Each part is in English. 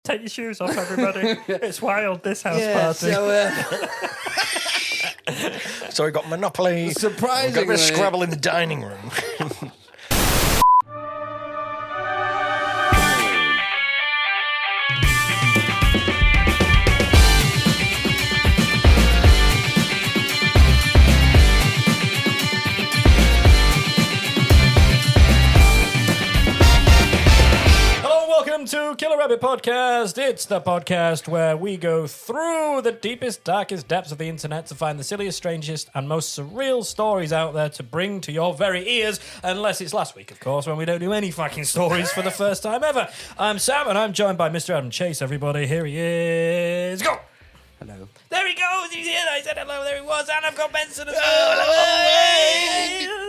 Take your shoes off, everybody. It's wild, this house party. So we got Monopoly. Surprisingly, We've got a bit of Scrabble in the dining room. To Killer Rabbit Podcast. It's the podcast where we go through the deepest, darkest depths of the internet to find the silliest, strangest, and most surreal stories out there to bring to your very ears, unless it's last week, of course, when we don't do any fucking stories for the first time ever. I'm Sam, and I'm joined by Mr. Adam Chase, everybody. Here he is. Go! Hello. There he goes. He's here. I said hello. There he was. And I've got Benson as well. Hello.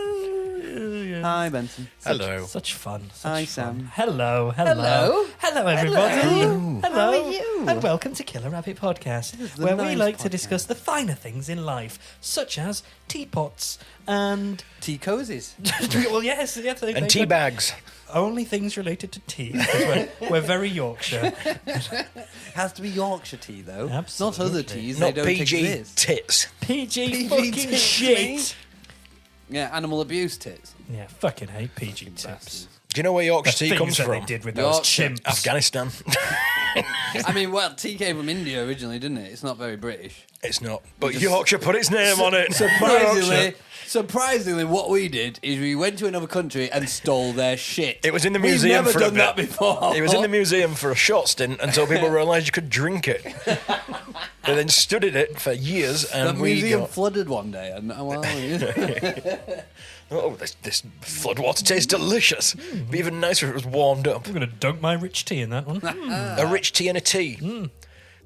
Hi, Benson. Hello. Such fun. Hi, Sam. Hello, Hello. everybody. Hello. Hello. How are you? And welcome to Killer Rabbit Podcast, the where we nice like to podcast. discuss the finer things in life, such as teapots and... Tea cozies. well, yes. And tea bags. Only things related to tea, because we're very Yorkshire. Has to be Yorkshire tea, though. Absolutely. Not other teas. Not they don't PG exist. tits. PG fucking tits, shit. Yeah, animal abuse tits. Yeah, fucking hate PG tips. Bastards. Do you know where Yorkshire The tea things comes that from? they did with those Yorkshire. chimps. Afghanistan. I mean, well, tea came from India originally, didn't it? It's not very British. It's not. But Yorkshire put its name on it. Surprisingly, what we did is we went to another country and stole their shit. It was in the We've museum never for done a bit. that before. It was in the museum for a short stint until people realised you could drink it. They then studied it for years, The and we museum got, flooded one day, and oh, this floodwater tastes delicious. Be even nicer if it was warmed up. I'm going to dunk my rich tea in that one. A rich tea and a tea.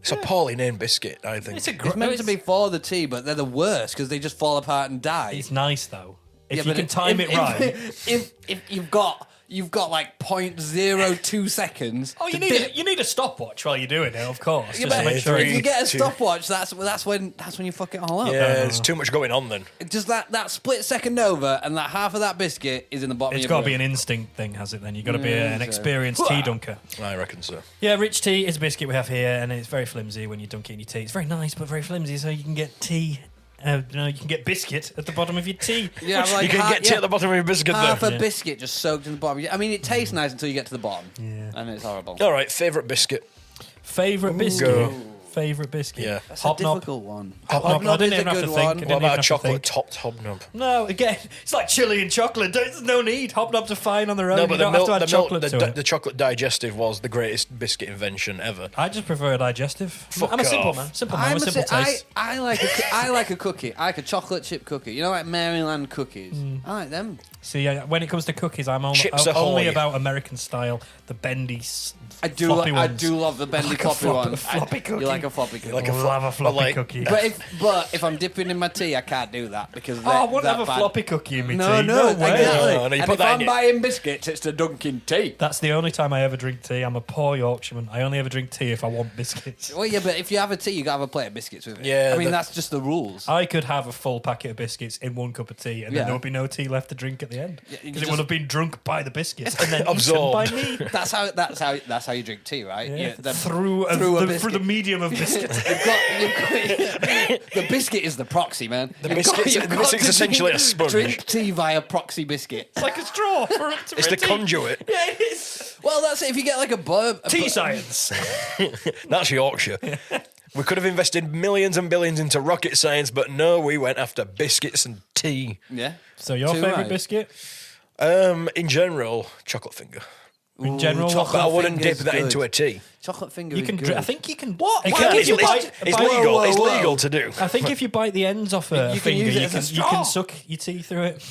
It's a poorly named biscuit, I think. It's a it's meant to be for the tea, but they're the worst because they just fall apart and die. It's nice, though. If Yeah, you but can time it right. If you've got like 0.02 seconds. Oh, you to need a stopwatch while you're doing it, of course. Yeah, just to but make sure if you get a two. stopwatch, that's when you fuck it all up. Yeah, there's too much going on then. Just that split second over, and that half of that biscuit is in the bottom. it's of your got to be brain. an instinct thing, has it? Then you've got to be an so- experienced tea dunker. I reckon so. Yeah, rich tea is a biscuit we have here, and it's very flimsy when you dunk it in your tea. It's very nice, but very flimsy, so you can get tea. You can get biscuit at the bottom of your tea. Yeah, like You can get tea at the bottom of your biscuit half then. a biscuit just soaked in the bottom. I mean, it tastes nice until you get to the bottom. Yeah. And it's horrible. All right, favourite biscuit. Favourite biscuit. Go. Favourite biscuit. Yeah. That's Hobnob. a difficult one. Hobnob. I didn't is even a have to good think. one. I didn't What even about have a to chocolate think. topped hobnob? No, again, it's like chili and chocolate. There's no need. Hobnobs are fine on their own. No, You but don't have to add chocolate to it. the chocolate digestive was the greatest biscuit invention ever. I just prefer a digestive. Fuck I'm a simple off. man. Simple man I'm with a simple si- taste. I like a cookie. I like a chocolate chip cookie. You know, like Maryland cookies. I like them. See, when it comes to cookies, I'm Chips only Ahoy. about American style, the bendy, I do ones. love the bendy like a floppy flop- ones. floppy You cookie. like a floppy cookie. Like a I love a floppy like- cookie. but if I'm dipping in my tea, I can't do that because I wouldn't that have a bad. floppy cookie in my No, tea. no, way. exactly. No, no, you and put if that in I'm your- buying biscuits, it's the Dunkin' tea. That's the only time I ever drink tea. I'm a poor Yorkshireman. I only ever drink tea if I want biscuits. Well, yeah, but if you have a tea, you gotta have a plate of biscuits with it. Yeah, I mean the- that's just the rules. I could have a full packet of biscuits in one cup of tea, and then Yeah. there would be no tea left to drink at the end Yeah, you because it just- would have been drunk by the biscuits and then Absorbed. eaten by me. That's how you drink tea, right? Yeah, the- through a the medium of biscuits. You've got the biscuit is the proxy, man. The biscuit's to essentially a sponge. Drink tea via proxy biscuit. It's like a straw for It's the tea. conduit. Yeah, it is. Well, that's it. If you get like a burp, Tea science. That's Yorkshire. We could have invested millions and billions into rocket science, but no, we went after biscuits and tea. Yeah. So your Too favourite right. biscuit? In general, chocolate finger. In general, chocolate But I wouldn't dip finger's that good. into a tea. Chocolate finger. you is can. good. I think you can. What? You Why can would if you you bite. just- It's bite- legal. whoa, It's whoa. legal to do. I think if you bite the ends off a You can finger, use it you as a can straw. suck your tea through it.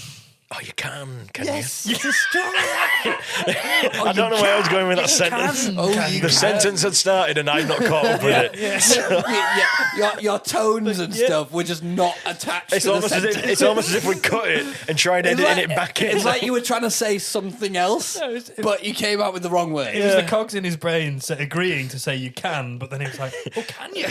Oh, you can Yes, you? it's a straw. I don't know where I was going with that sentence. Oh, you The can. sentence had started and I've not caught up with it. Your tones and stuff were just not attached It's to the almost as sentence. if it's almost as if we cut it and tried editing it back in. It's like you were trying to say something else, No, it's- but you came out with the wrong word. It was the cogs in his brain agreeing to say you can, but then he was like, "Oh, can you?"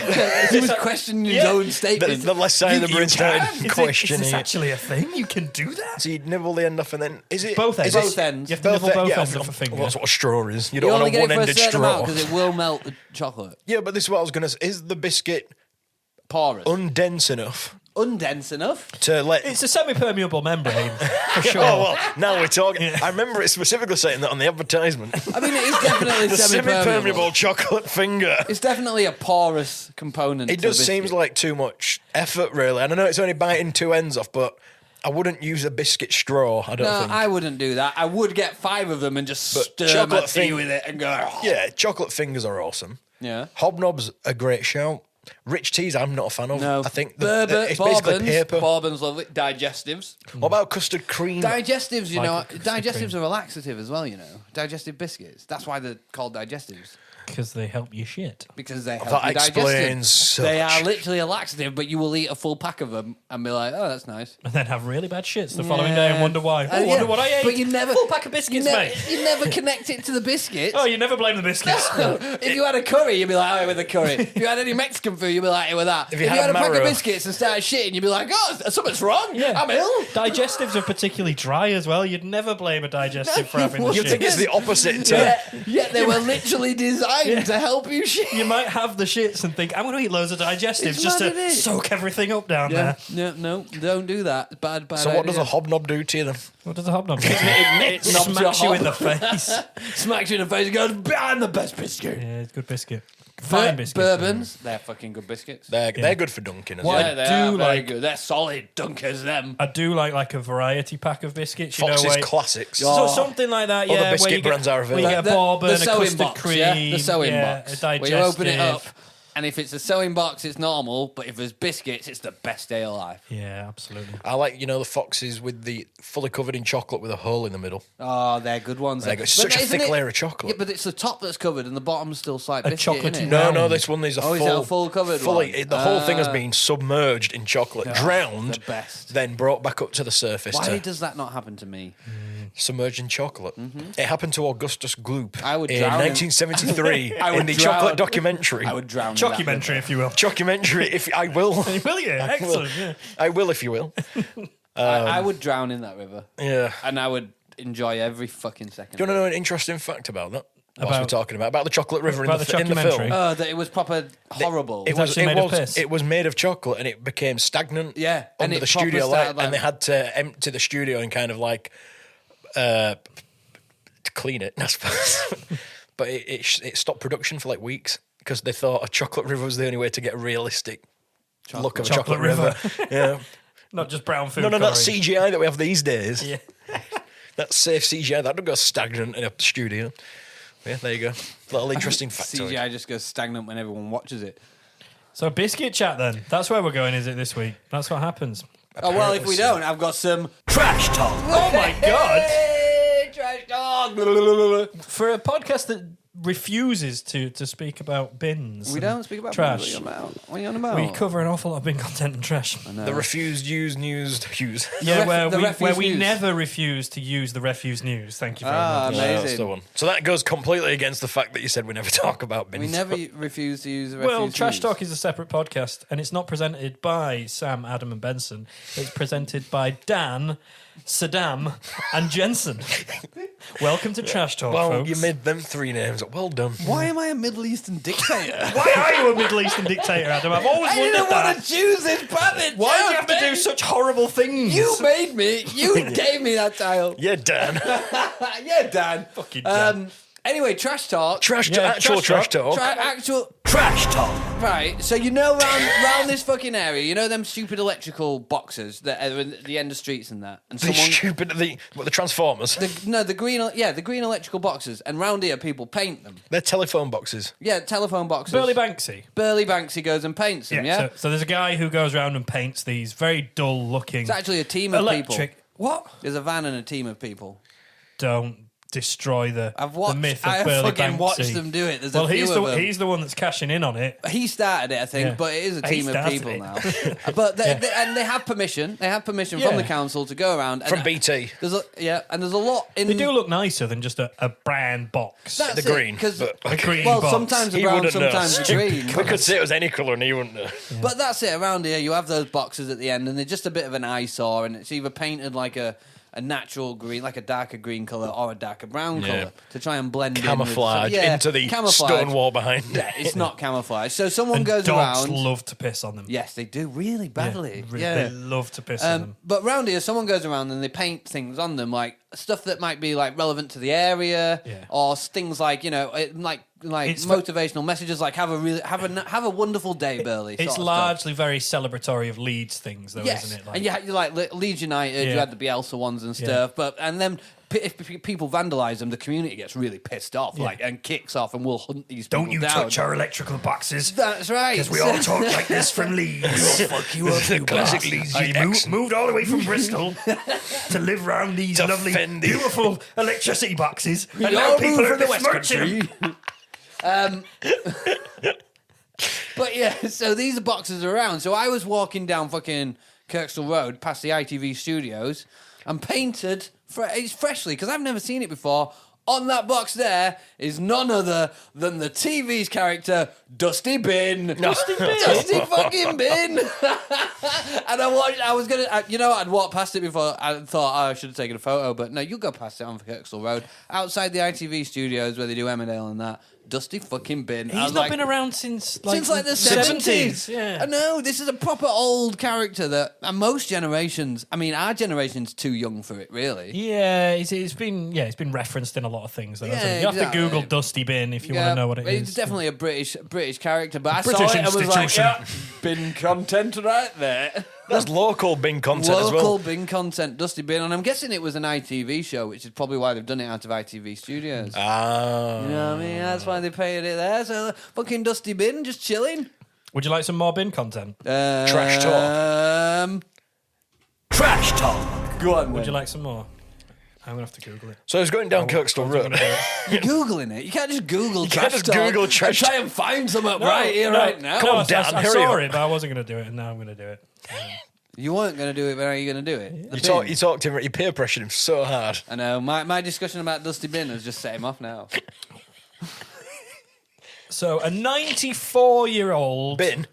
He was questioning his Yeah. own statement. The left side of the brain started Is questioning this it. actually a thing? You can do that? So nibble the end off, and then is it Both ends. Both ends. You have to nibble both ends yeah, off a finger. Well, that's what a straw is. You You don't only want a get it for a one-ended certain straw. amount because it will melt the chocolate. Yeah, but this is what I was going to say. Is the biscuit Porous. undense enough Undense enough. to let... It's a semi-permeable membrane, for sure. Oh, well, now we're talking. I remember it specifically saying that on the advertisement. I mean, it is definitely The semi-permeable. semi-permeable chocolate finger. It's definitely a porous component. It to does the seem biscuit. like too much effort, really. And I know it's only biting two ends off, but I wouldn't use a biscuit straw, I don't No, think. I wouldn't do that. I would get 5 of them and just But stir my chocolate tea thing- with it and go. Yeah, chocolate fingers are awesome. Yeah. Hobnob's a great shout. Rich teas, I'm not a fan of. No, I think Bourbon, it's basically Bourbons, paper. Bourbons love it. Digestives. What about custard cream? Digestives, you Like know, a custard digestives cream. are a laxative as well, you know. Digestive biscuits. That's why they're called digestives. Because they help you shit. Because they help That you digest it. explains so They much. are literally a laxative, but you will eat a full pack of them and be like, oh, that's nice. And then have really bad shits the following day and wonder why. Oh, Yeah. wonder what I ate. But you never... Full pack of biscuits, mate. You never connect it to the biscuits. Oh, you never blame the biscuits. If you had a curry, you'd be like, oh, with the curry. If you had any Mexican food, you'd be like, with that. If you had had a a pack of marrow. biscuits and started shitting, you'd be like, oh, something's wrong. Yeah. I'm ill. Digestives are particularly dry as well. You'd never blame a digestive for having the You You think shit. it's the opposite to... Yeah, they were literally designed to help you shit. You might have the shits and think, I'm going to eat loads of digestives It's just mad, to isn't it? soak everything up down Yeah, there. no, don't do that. Bad So what does a idea. hobnob do to you then? What does a hobnob do? It knobs Smacks you your in the hob- face. Smacks you in the face and goes, I'm the best biscuit. Yeah, it's good biscuit. Fine biscuit. Bourbons, they're fucking good biscuits. They're good for dunking as What well. I Yeah, they do are very like- good. They're solid dunkers, them. I do like a variety pack of biscuits. You Fox's know, where, Classics. so something like that, Other yeah. biscuit where you brands get, are where you available. get a bourbon, a sewing custard box, cream, yeah? The sewing yeah, box. a digestive. Where you open it up, and if it's a sewing box, it's normal. But if there's biscuits, it's the best day of life. Yeah, absolutely. I like, the Foxes with the fully covered in chocolate with a hole in the middle. Oh, they're good ones. They've got But such a isn't thick it- layer of chocolate. Yeah, but it's the top that's covered and the bottom's still slight biscuit, chocolatey isn't it? round. No, this one is a Oh, is full... it a full covered fully, one? The whole thing has been submerged in chocolate, drowned, the best. then brought back up to the surface Why to does that not happen to me? submerged in chocolate. It happened to Augustus Gloop I would in drown in- 1973 I would in the drown. chocolate documentary. I would drown. in that Documentary, if you will. Documentary, if I will. Will you? Excellent. Yeah. I will, if you will. river. I would drown in that river, Yeah. and I would enjoy every fucking second. Do you want to know an interesting fact about that? Whilst About- we're talking about the chocolate river About in the the film. documentary? Oh, that it was proper horrible. It was actually made of piss. it was made of chocolate and it became stagnant Yeah, and under it the proper studio started light, like- and they had to empty the studio and kind of like to clean it, I suppose. But it stopped production for like weeks because they thought a chocolate river was the only way to get a realistic look of a chocolate Chocolate river. Yeah. Not just brown food. No, that coloring. CGI that we have these days. Yeah. That safe CGI, that don't go stagnant in a studio. Yeah, there you go. Little interesting factoid. CGI just goes stagnant when everyone watches it. So biscuit chat then. That's where we're going, is it, this week? That's what happens. Oh well, if we so. don't, I've got some Trash talk. Oh my god. trash talk. For a podcast that refuses to speak about bins. We and don't speak about trash. What are you on about? We cover an awful lot of bin content and trash. The refused use news. Yeah, the where refuse we news. never refuse to use the refuse news. Thank you very much. Amazing. That's the one. So that goes completely against the fact that you said we never talk about bins. We never refuse to use the refuse Well, Trash news. Talk is a separate podcast, and it's not presented by Sam, Adam, and Benson. It's presented by Dan, Saddam, and Jensen. Welcome to Trash Talk, Well, folks. you made them three names. Well done. Why am I a Middle Eastern dictator? Why are you a Middle Eastern dictator, Adam? I've always I wondered didn't that. want to choose this puppet. Why do you have to do such horrible things? You made me. You gave me that title. Yeah, Dan. Yeah, Dan. Fucking Dan. Anyway, Trash Talk. Actual trash talk. Actual Trash Talk. right. So you know round this fucking area, you know them stupid electrical boxes that are in the end of streets and that, and The someone. stupid, the Transformers. The green electrical boxes, and round here people paint them. They're telephone boxes. Yeah, telephone boxes. Burley Banksy. Burley Banksy goes and paints them. Yeah, So there's a guy who goes around and paints these very dull looking. it's actually a team of electric. people. What? There's a van and a team of people. Don't destroy the myth of I Burley fucking Banksy. watched them do it. There's Well, a few of them. he's the one that's cashing in on it. He started it, I think, Yeah. but it is a He team of started people it. now. But and they have permission. They have permission Yeah. from the council to go around. From and BT. There's and there's a lot in. They do look nicer than just a brand box. That's The it, green, 'cause- but- A green well, box. sometimes the He brown, wouldn't know. sometimes the green. We could say it was any colour and he wouldn't know. But that's it. Around here, you have those boxes at the end, and they're just a bit of an eyesore, and it's either painted like a a natural green, like a darker green colour or a darker brown colour to try and blend camouflage in with, into the stone wall behind. Yeah, it's not camouflage. So someone goes dogs around. love to piss on them. Yes, they do really badly. They love to piss on them. But round here, someone goes around and they paint things on them, like stuff that might be like relevant to the area, or things like like It's motivational messages, like have a wonderful day, Burley. It's largely very celebratory of Leeds things, though, yes, isn't it? and you like Leeds United, you had the Bielsa ones and stuff, and then if people vandalise them, the community gets really pissed off, and kicks off, and will hunt these people Don't you down. touch our electrical boxes. That's right. Because we all talk like this from Leeds. We'll fuck you up, you Classic bastard. Leeds I moved all the way from Bristol to live round these lovely, beautiful electricity boxes. And now people are besmirching them. But yeah, so these are boxes around. So I was walking down fucking Kirkstall Road past the ITV studios and painted, it's freshly, because I've never seen it before. On that box there is none other than the TV's character, Dusty Bin. Dusty Bin? Dusty fucking Bin. And I'd walked past it before. I thought I should have taken a photo, but no, you go past it on Kirkstall Road. Outside the ITV studios where they do Emmerdale and that. Dusty fucking Bin. He's not been around since the 70s. Yeah. I know, this is a proper old character that, and most generations, our generation's too young for it, really. Yeah, it's been referenced in a lot of things, though. Yeah, You have to Google Dusty Bin if you want to know what it is. It's definitely a British character, but I British saw it and was like, institution. bin content right there. That's local bin content as well. Local bin content, Dusty Bin, and I'm guessing it was an ITV show, which is probably why they've done it out of ITV studios. Ah. You know what I mean? That's why they painted it there. So fucking Dusty Bin, just chilling. Would you like some more bin content? Trash talk. Trash talk. Go on. Would you like some more? I'm gonna have to Google it. So I was going down Kirkstall Road. You're Googling it. You can't just Google You trash can't just talk Google and trash try and find something right here, right now. Come on, Dan, I hurry saw up. it, but I wasn't gonna do it, and now I'm gonna do it. You weren't going to do it, but now you're going to do it. You talked him, you peer pressured him so hard. I know. My discussion about Dusty Bin has just set him off now. So a 94-year-old Bin.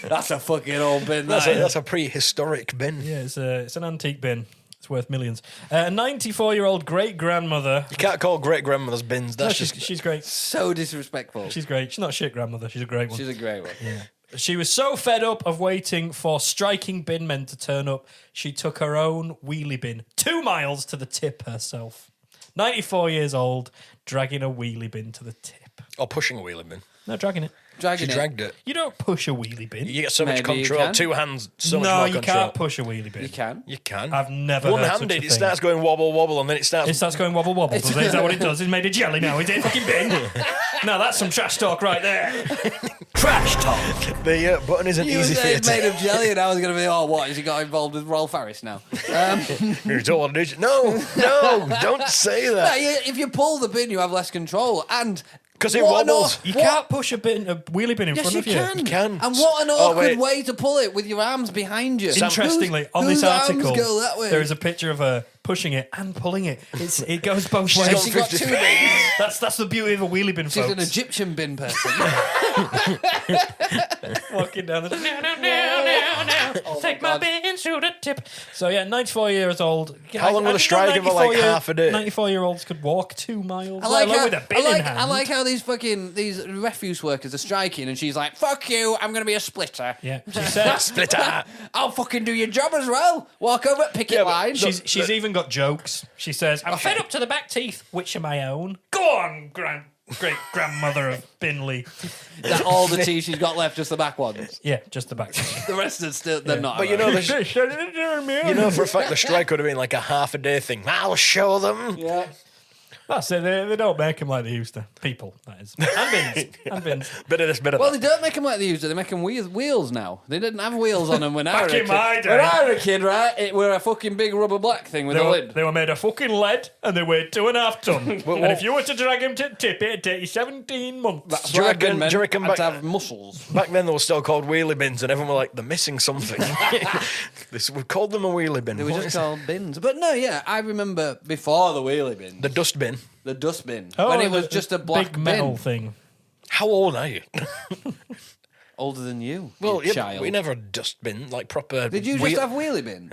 That's a fucking old bin. That's a prehistoric bin. Yeah, it's an antique bin. It's worth millions. A 94-year-old great-grandmother. You can't call great grandmothers bins. That's She's great. So disrespectful. She's great. She's not a shit grandmother. She's a great one. She's a great one. Yeah. She was so fed up of waiting for striking bin men to turn up, she took her own wheelie bin 2 miles to the tip herself. 94 years old, dragging a wheelie bin to the tip. Or pushing a wheelie bin. No, dragging it. She dragged it. You don't push a wheelie bin. You get so much Maybe you control. can. 2 hands, so much No, more you control. can't push a wheelie bin. You can. You can. I've never heard such a One-handed, thing. it starts going wobble, wobble, and then it starts... It starts going wobble wobble. Does it? Is that what it does? It's made of jelly now. Is it a fucking bin? No, that's some trash talk right there. Trash talk. The button isn't You easy for you it's made to... of jelly, and I was going to be, what? Has he got involved with Rolf Harris now? You don't want to do it. No, don't say No, that. if you pull the bin, you have less control, and... Because it what an wobbles. aw- You what- can't push a wheelie bin in Yes, front you of you. can. You can. And what an Oh, awkward wait. way to pull it with your arms behind you. Interestingly, on Whose this article, arms go that way? there is a picture of her pushing it and pulling it. It goes both She's ways. She got 50. 2 bins. That's the beauty of a wheelie bin, She's folks. an Egyptian bin person. Walking down the take my bin to the tip. So yeah, 94 years old. How long will a strike of like half a day? 94-year-olds could walk 2 miles. I like, let alone how, with a bin in hand. I like how these refuse workers are striking, and she's like, "Fuck you! I'm gonna be a splitter." Yeah, she said. Splitter. I'll fucking do your job as well. Walk over at picket Yeah, but line. She's even got jokes. She says, "I'm fed up to the back teeth. Which are my own? Go on, great grandmother of Binley." That all the teeth she's got left, just the back ones. Yeah, just the back teeth. The rest are still they're not. But you know, for a fact the strike would have been like a half a day thing. I'll show them. yeah. That's it. They don't make them like they used to. People, that is. And bins. Bit of this, bit of Well, that. they don't make them like they used to. They make them with wheels now. They didn't have wheels on them when I was Back a in kid. my day. When I was a kid, right, it were a fucking big rubber black thing with a lid. They were made of fucking lead and they weighed 2.5 tons. And if you were to drag him to the tip, it'd take you 17 months. That's Do you what reckon- bin meant. do you reckon Had back- to have muscles. Back then they were still called wheelie bins, and everyone were like, they're missing something. We called them a wheelie bin. They were What just is it? called bins. But no, yeah, I remember before the wheelie bin, The dust bin. the dustbin, Oh, when it was the just a black big metal bin. thing. How old are you? Older than you, Well, you yeah, child. we never had dust bin, like proper. Did you just have wheelie bins?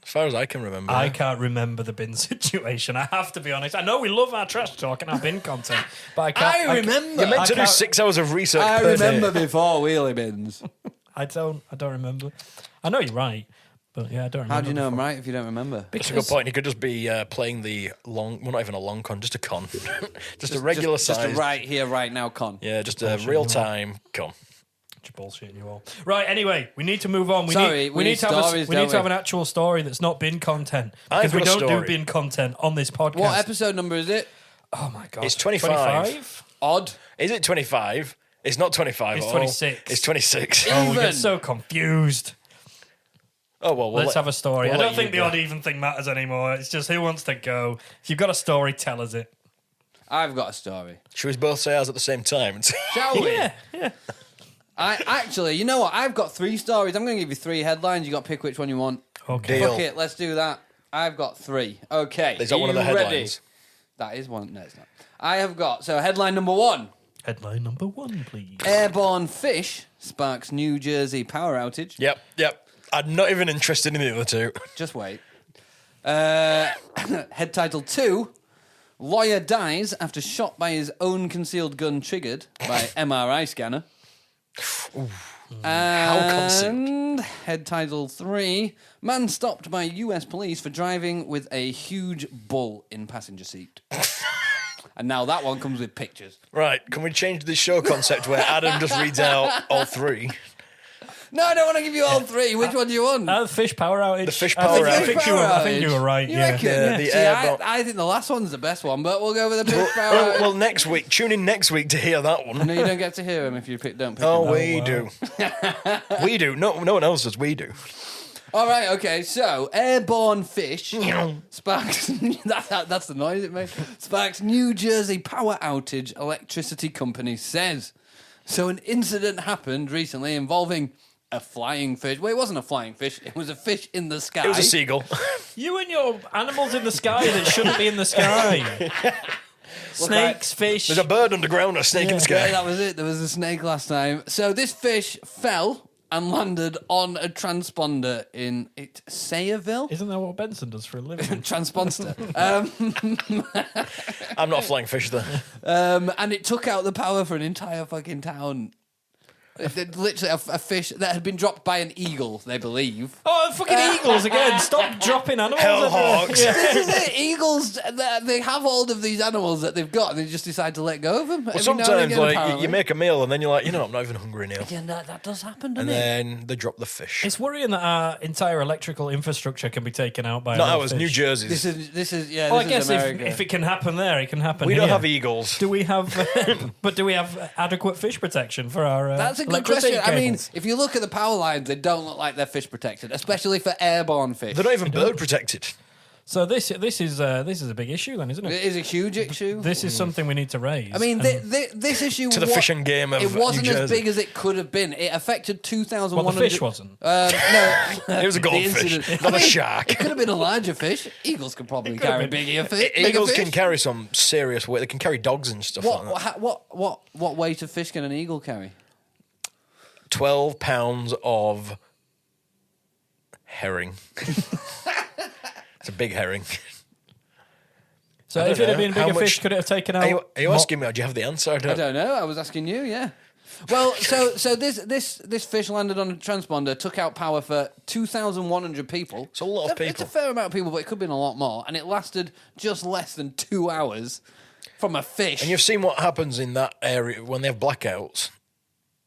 As far as I can remember. I can't remember the bin situation. I have to be honest. I know we love our trash talk and our bin content, but I can't. I remember. You're meant to do can't- 6 hours of research I per remember day. before wheelie bins. I don't remember. I know you're right, but yeah, I don't remember. How do you know I'm right if you don't remember? That's a good point. You could just be playing the long, well, not even a long con, just a con. just a regular Just size. a right here, right now con. Yeah, just a real time con. You're bullshitting you all. Right, anyway, we need to move on. We Sorry, we need to have stories, we need don't to have we? an actual story that's not bin content. I've Because we got a don't do story. bin content on this podcast. What episode number is it? Oh my god. It's 25. Odd. Is it 25? It's not 25. It's at all. 26. It's 26. Oh, we Even. get so confused. Oh, well, Let's have a story. we'll I let don't think you the go. odd even thing matters anymore. It's just who wants to go. If you've got a story, tell us it. I've got a story. Should we both say ours at the same time? Shall we? Yeah. Actually, you know what? I've got 3 stories. I'm going to give you 3 headlines. You got to pick which one you want. Okay. Deal. Fuck it. Let's do that. I've got 3. Okay. Is that Are one of the you ready? headlines? That is one. No, it's not. I have got. So, headline number 1. Headline number 1, please. Airborne fish sparks New Jersey power outage. Yep. I'm not even interested in the other two. Just wait. Head title 2. Lawyer dies after shot by his own concealed gun triggered by MRI scanner. And head title 3. Man stopped by US police for driving with a huge bull in passenger seat. And now that one comes with pictures. Right, can we change the show concept where Adam just reads out all 3? No, I don't want to give you all 3. Which one do you want? The fish power outage. The fish I power think, I outage. think you were, I think you were right. You yeah. reckon? Yeah, the See, airborne- I think the last one's the best one, but we'll go with the fish power outage. Well, next week. Tune in next week to hear that one. No, you don't get to hear him if you don't pick Oh, him. we wow. do. We do. No one else does. We do. All right, okay. So, airborne fish sparks. That's the noise it makes. Sparks New Jersey power outage. Electricity company says. So, an incident happened recently involving a flying fish. Well, it wasn't a flying fish. It was a fish in the sky. It was a seagull. You and your animals in the sky that shouldn't be in the sky. Snakes, fish. There's a bird underground, a snake in the Yeah, sky. that was it. There was a snake last time. So, this fish fell and landed on a transponder in Sayreville. Isn't that what Benson does for a living? Transponder. I'm not a flying fish, though. And it took out the power for an entire fucking town. Literally a fish that had been dropped by an eagle, they believe. Oh, fucking eagles again. Stop dropping animals. Hell everywhere. hawks. Yeah. This is it. Eagles, they have hold of these animals that they've got and they just decide to let go of them. Well, sometimes, like, you make a meal and then you're like, I'm not even hungry now. Yeah, that does happen, And doesn't it? then they drop the fish. It's worrying that our entire electrical infrastructure can be taken out by a Not little ours, fish. New Jersey's. This is yeah, Well, I this guess is America. if it can happen there, it can happen We here. don't have eagles. Do we have? But do we have adequate fish protection for our? That's a good electricity question. I mean, cables? if you look at the power lines, they don't look like they're fish protected, especially for airborne fish. They're not even bird protected. So this is a big issue then, isn't It it? is a huge issue. This is something we need to raise. I mean, And- this issue To the fish and game of it wasn't New as Jersey. big as it could have been. It affected 2,100. well, the fish wasn't. No, It was a the goldfish, incident. not I a mean, shark. It could have been a larger fish. Eagles could probably could have carry been. bigger fish. Eagles can carry some serious weight. They can carry dogs and stuff like that. What weight of fish can an eagle carry? 12 pounds of herring. It's a big herring. So I if don't it had know. been a How bigger much- fish, could it have taken out? Are you asking me? Or do you have the answer? I don't know. I was asking you. Yeah. Well, so this fish landed on a transponder, took out power for 2,100 people. It's a lot of It's a people. fair amount of people, but it could have been a lot more. And it lasted just less than 2 hours from a fish. And you've seen what happens in that area when they have blackouts,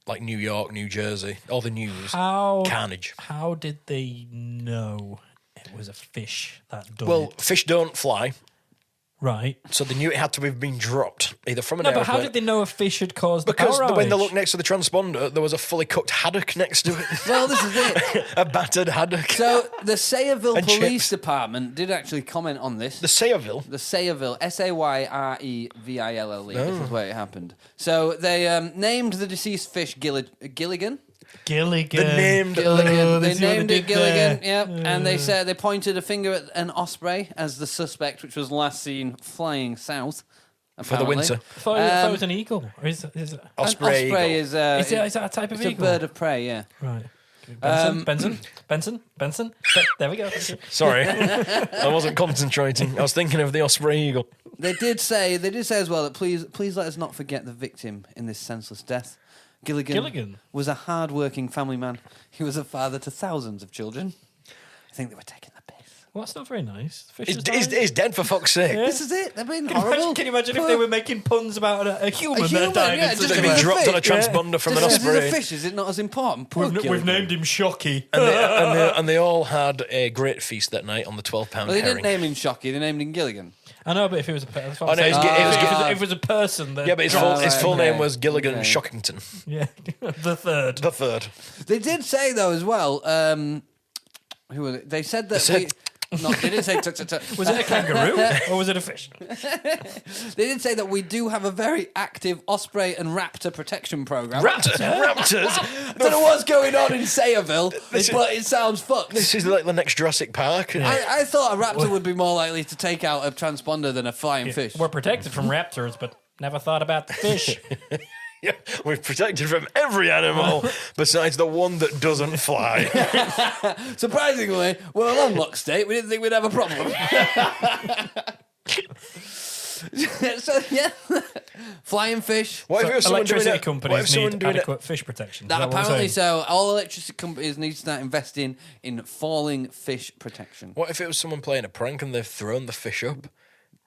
like New York, New Jersey, all the news. Carnage. How did they know it was a fish that done Well, it? fish don't fly, Right. so they knew it had to have been dropped either from an No, but airplane. how did they know a fish had caused the Because power when they outage? looked next to the transponder, there was a fully cooked haddock next to it. Well, this is it. A battered haddock. So the Sayreville And Police chips. Department did actually comment on this. The Sayreville. The Sayreville, Sayreville. This is where it happened. So they named the deceased fish Gilligan. Gilligan. The named Gilligan. They see what named they it did Gilligan. there. Yep. And they said they pointed a finger at an osprey as the suspect, which was last seen flying south. for the apparently. winter. I thought it was an eagle. Or is it? Osprey. An osprey eagle. is Is that a type of it's a eagle? bird of prey. Yeah. Right. Benson. There we go. Sorry, I wasn't concentrating. I was thinking of the Osprey Eagle. They did say as well that please let us not forget the victim in this senseless death. Gilligan was a hard-working family man. He was a father to thousands of children. I think they were taking the piss. Well, that's not very nice. He's dead, for fuck's sake. This is it. They've been horrible. Can you imagine if they were making puns about a human that died? Yeah, They'd be dropped on a transponder from an Just Osprey. a fish, is it not as important? We've named him Shocky. And they all had a great feast that night on the £12 Well, they herring. didn't name him Shocky, they named him Gilligan. I know, but if it was a person, Oh, no, if it was a person, then Yeah, but his full name was Gilligan Shockington. yeah, the third. The third. They did say, though, as well, who was it? They said that no, they didn't say Was it a kangaroo or was it a fish? They did say that we do have a very active osprey and raptor protection program. Raptors? I don't know what's going on in Sayreville, but it sounds fucked. This is like the next Jurassic Park. I thought a raptor would be more likely to take out a transponder than a flying fish. We're protected from raptors, but never thought about the fish. Yeah, we're protected from every animal besides the one that doesn't fly. Surprisingly, we're a landlocked state. We didn't think we'd have a problem. So, yeah. Flying fish. What if it was someone doing Electricity it? companies need adequate fish protection. That Is that what we're apparently saying? so. All electricity companies need to start investing in falling fish protection. What if it was someone playing a prank and they've thrown the fish up?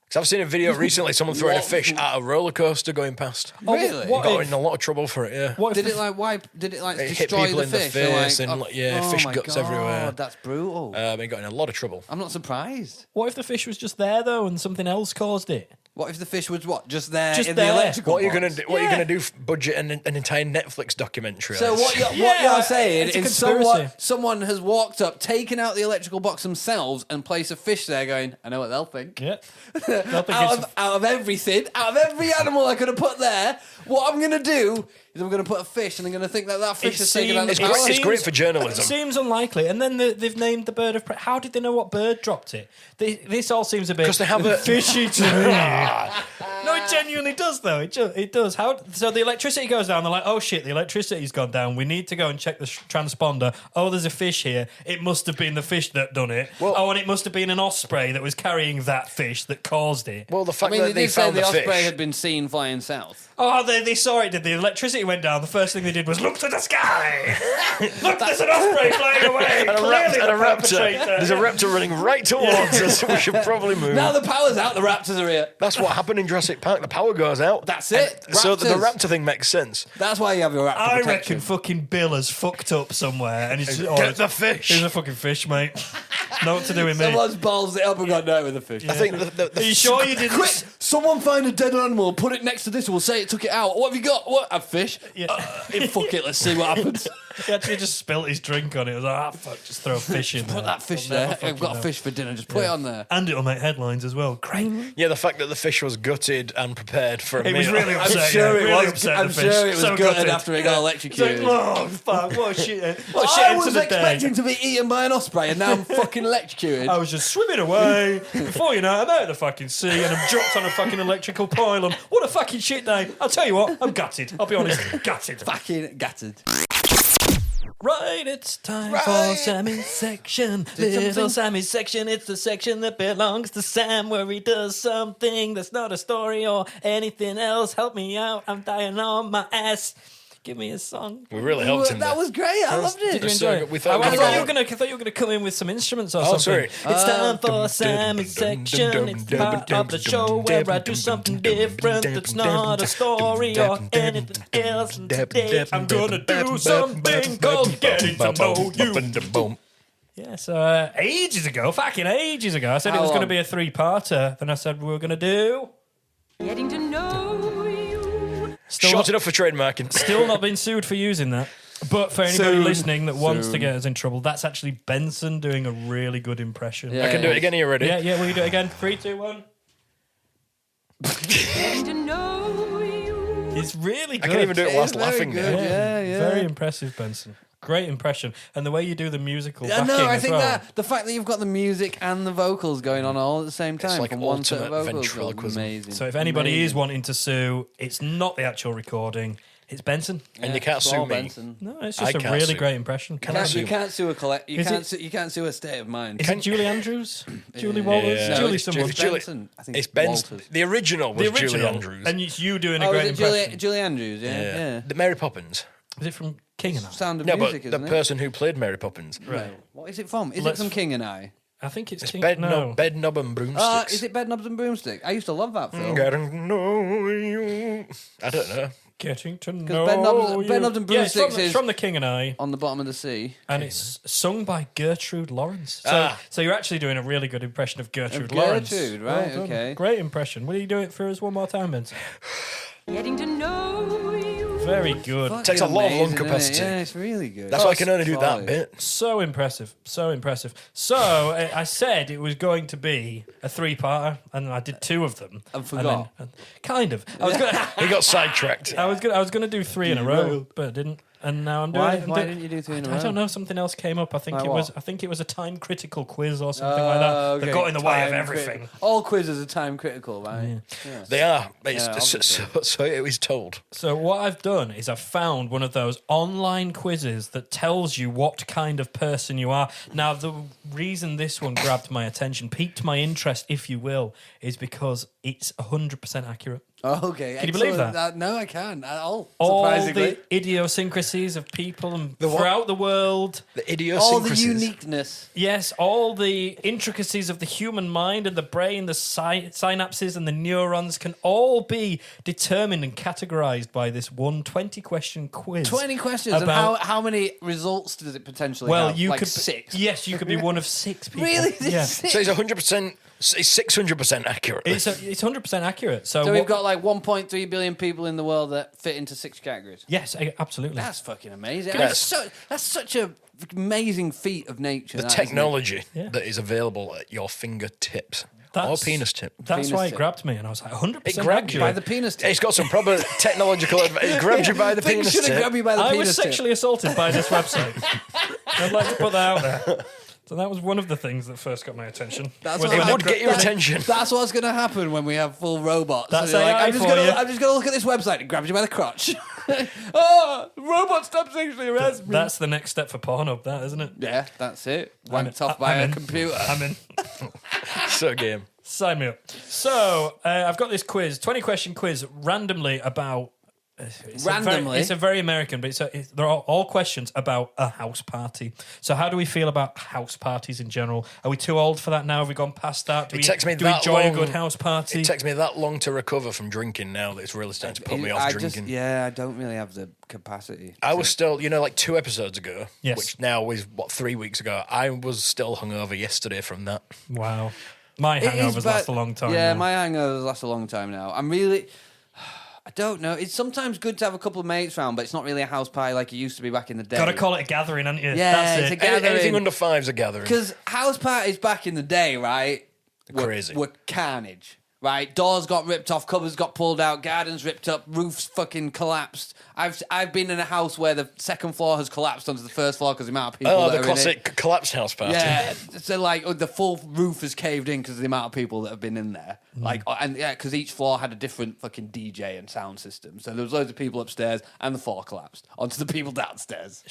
Because I've seen a video recently, someone throwing a fish at a roller coaster going past. Really? Got in a lot of trouble for it. Yeah. What if Did it like wipe? Did it like It hit destroy people the in the fish? face Or, and, like, fish my guts God, everywhere. That's brutal. He got in a lot of trouble. I'm not surprised. What if the fish was just there though, and something else caused it? What if the fish was what? Just there Just in there. the electrical What are you box? gonna do? What are you gonna do? Budget an entire Netflix documentary? So on what this? you're saying it's a is conspiracy. someone has walked up, taken out the electrical box themselves, and placed a fish there, going, "I know what they'll think." Yeah. They'll think Out of everything, out of every animal I could have put there, what I'm gonna do is I'm gonna put a fish, and they're gonna think that fish has taken out the It's power. great- it's great for journalism. It seems unlikely. And then they've named the bird of prey. How did they know what bird dropped it? This all seems a bit 'Cause they have a- fishy to me. No, it genuinely does, though. It does. So the electricity goes down. They're like, oh, shit, the electricity's gone down. We need to go and check the transponder. Oh, there's a fish here. It must have been the fish that done it. And it must have been an osprey that was carrying that fish that caused it. Well, the fact I mean, that they they did say found the the osprey fish. had been seen flying south. Oh, they saw it, did the electricity went down. The first thing they did was look to the sky. Look, there's an osprey flying away. And a Clearly the raptor. perpetrator. There's a raptor running right towards us. We should probably move. Now the power's out, the raptors are here. That's what happened in Jurassic Park. The power goes out. That's it. And so the Raptors. raptor thing makes sense. That's why you have your raptor I protection. reckon fucking Bill has fucked up somewhere and he's just, Get the fish. He's a fucking fish, mate. Know what to do with me. Someone's balls it up and got no with the fish. I think the Are you sure you didn't? Quick! Someone find a dead animal, put it next to this, and we'll say it took it out. What have you got? What? A fish? Yeah. Fuck it, let's see what happens. He actually just spilt his drink on it. I was like, fuck, just throw a fish in there. Put that fish We'll never there. I've fucking got a know. fish for dinner, just put it on there. And it'll make headlines as well. Great. Yeah, the fact that the fish was gutted and prepared for a It meal. was really I'm upset. sure yeah, it really was. upset I'm the fish. sure it was So gutted after it got It's electrocuted. like, oh, fuck, what a shit. What a shit I into was the expecting day. to be eaten by an osprey, and now I'm fucking electrocuted. I was just swimming away. Before you know it, I'm out of the fucking sea and I'm dropped on a fucking electrical pylon. What a fucking shit day. I'll tell you what, I'm gutted. I'll be honest, gutted. Fucking gutted. Right, it's time for Sammy's section. Little Sammy's section, it's the section that belongs to Sam, where he does something that's not a story or anything else. Help me out, I'm dying on my ass. Give me a song. We really helped him That there. was great. I loved it. Did you So enjoy it? we thought I we thought were you were gonna come in with some instruments or Oh, something. sorry. It's time for Sammy's section. It's the part of the show where I do something different that's not a story or anything else. And today I'm gonna do something called getting to know you. Yeah, so ages ago, I said it How was going to long? be a three-parter. Then I said we were going to do... Getting to know you. Short enough for trademarking. Still not been sued for using that. But for anybody listening that wants to get us in trouble, that's actually Benson doing a really good impression. Yeah. I can do it again. Are you ready? Yeah, will you do it again? 3, 2, 1. Getting to know you. It's really good. I can't even do it whilst very laughing good. now. Yeah. Very impressive, Benson. Great impression. And the way you do the musical I backing know. I as think well. that the fact that you've got the music and the vocals going on all at the same time like from one set of ultimate vocals, ventriloquism. amazing. So if anybody Amazing. is wanting to sue, it's not the actual recording. It's Benson. And you can't sue me. Benson. No, it's I just a can't really sue. great impression. You can't sue a collect. You Is can't. it- You can't sue a state of mind. Is it Julie Andrews? Julie Walters? Yeah. Julie it's someone. Julie- Benson. I think It's it's Ben's. Walters. The original was Julie Andrews. And it's you doing a Oh, great is it impression. Julie Andrews? Yeah. The Mary Poppins. Is it from King and I? Sound of No, Music, but the isn't it? person who played Mary Poppins. Right. What is it from? Is Let's- it from King and I? I think it's It's King. Bed, no. Bed Knob and Broomsticks. Is it Bed Knobs and Broomstick? I used to love that film. Getting to know you. I don't know. Getting to know Bed Knobs- you. Bed Knobs and Yeah, it's from, Broomsticks it's is- from the King and I. On the bottom of the sea. And it's sung by Gertrude Lawrence. So you're actually doing a really good impression of Gertrude Lawrence. Gertrude, right, Well done. okay. Great impression. Will you do it for us one more time, Vince? Getting to know you. Very good. Takes a lot of lung Amazing, isn't it? capacity. Yeah, it's really good. That's why I can only do that solid. bit. So impressive. So impressive. So I said it was going to be a three-parter, and I did two of them. And forgot. Kind of. I was gonna. He got sidetracked. I was gonna do three in a row, but I didn't. And now I'm doing. Why? I'm Why doing- didn't you do three in a I row? don't know. Something else came up. I think Like it was. what? I think it was a time critical quiz or something like that. That got in the way of everything. All quizzes are time critical, right? Yeah. They are. It's, Yeah, so it was told. So what I've done is I've found one of those online quizzes that tells you what kind of person you are. Now, the reason this one grabbed my attention, piqued my interest, if you will, is because it's 100% accurate. Oh, okay. Can you believe excellent. that? No, I can't at all. All Surprisingly. the idiosyncrasies of people and The what? throughout the world. The all the idiosyncrasies. uniqueness. Yes, all the intricacies of the human mind and the brain, the synapses and the neurons can all be determined and categorized by this one 20-question quiz. 20 questions. About- And how many results does it potentially Well, have? you Like could 6. Yes, you could be one of 6 people. Really? Yeah. So it's 100%. It's 600% accurate. It's 100% accurate. So, So we've what- got like 1.3 billion people in the world that fit into 6 categories. yes, absolutely. That's fucking amazing. Yes. That's such a amazing feat of nature. the that, isn't it? technology Yeah. that is available at your fingertips. Or That's- penis tip. That's Penis why it tip. grabbed me, and I was like, 100% It grabbed you accurate. By the penis tip. It's got some proper technological advantage. It grabs you by the Things penis shouldn't tip. grab you by the I penis was tip. sexually assaulted by this website. I'd like to put that out there. So that was one of the things that first got my attention. That's Was what it It would get your That's- attention. That's what's going to happen when we have full robots. That's And you're AI I'm just for gonna, you. I'm just going to look at this website. It grabs you by the crotch. Oh, robot stop sexually harassing me. That's the next step for Pornhub, that, isn't it? Yeah, that's it. I'm Wanked off by I'm a in. computer. I'm in. So game. Sign me up. So I've got this quiz, 20-question quiz, randomly about. Randomly? It's a very American, but they're all questions about a house party. So how do we feel about house parties in general? Are we too old for that now? Have we gone past that? Do It takes me do we that enjoy long- a good house party? It takes me that long to recover from drinking now that it's really starting to put me off I drinking. I don't really have the capacity. I was still, like 2 episodes ago, Yes. which now is, 3 weeks ago, I was still hungover yesterday from that. Wow. My It is hangovers bad- last a long time. Yeah, now. my hangovers last a long time now. I'm really. I don't know. It's sometimes good to have a couple of mates round, but it's not really a house party like it used to be back in the day. Gotta call it a gathering, haven't you? Yeah, That's it's it. a gathering. Anything under 5's a gathering. Because house parties back in the day, right? Crazy. Were carnage. Right, doors got ripped off, cupboards got pulled out, gardens ripped up, roofs fucking collapsed. I've been in a house where the second floor has collapsed onto the first floor because the amount of people Oh, that the are in it. classic collapsed house party. Yeah, so like the full roof has caved in because of the amount of people that have been in there. Like, and yeah, because each floor had a different fucking DJ and sound system. So there was loads of people upstairs, and the floor collapsed onto the people downstairs.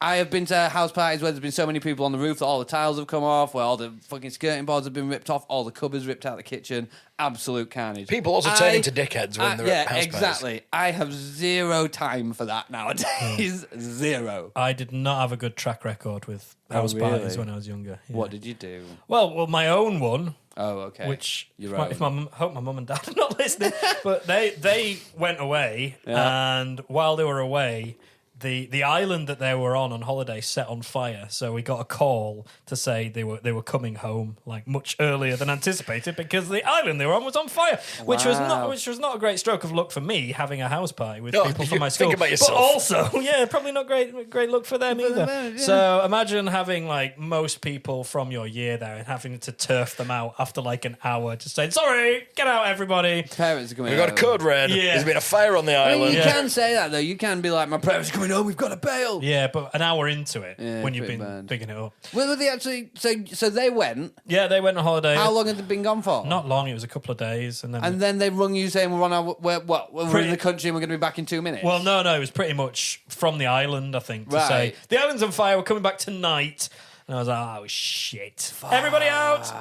I have been to house parties where there's been so many people on the roof that all the tiles have come off, where all the fucking skirting boards have been ripped off, all the cupboards ripped out of the kitchen. Absolute carnage. People also turn into dickheads when they're at house parties. exactly. I have zero time for that nowadays. Zero. I did not have a good track record with house really? parties when I was younger. Yeah. What did you do? Well, my own one, Oh, okay. which Your if own. I hope my mum and dad are not listening, but they went away, and while they were away, the island that they were on holiday set on fire. So we got a call to say they were coming home like much earlier than anticipated because the island they were on was on fire, which was Wow. not a great stroke of luck for me having a house party with No, people you from my school. think about yourself. But also, yeah, probably not great luck for them either. them, yeah. So imagine having like most people from your year there and having to turf them out after like an hour, just saying, "Sorry, get out, everybody." Parents are coming We got a out. code red. Yeah. There's been a fire on the I mean, island. you can say that though. You can be like, my parents are coming going, oh, we've got to bail. Yeah, but an hour into it, Yeah, when you've pretty been bad. picking it up. Well, were they actually? So they went. Yeah, they went on holiday. How long had they been gone for? Not long. It was a couple of days, and then. And then they rung you saying we're on our we're in the country and we're going to be back in 2 minutes. Well, no, it was pretty much from the island, I think, to Right. say, the island's on fire, we're coming back tonight. And I was like, oh, shit. Everybody out!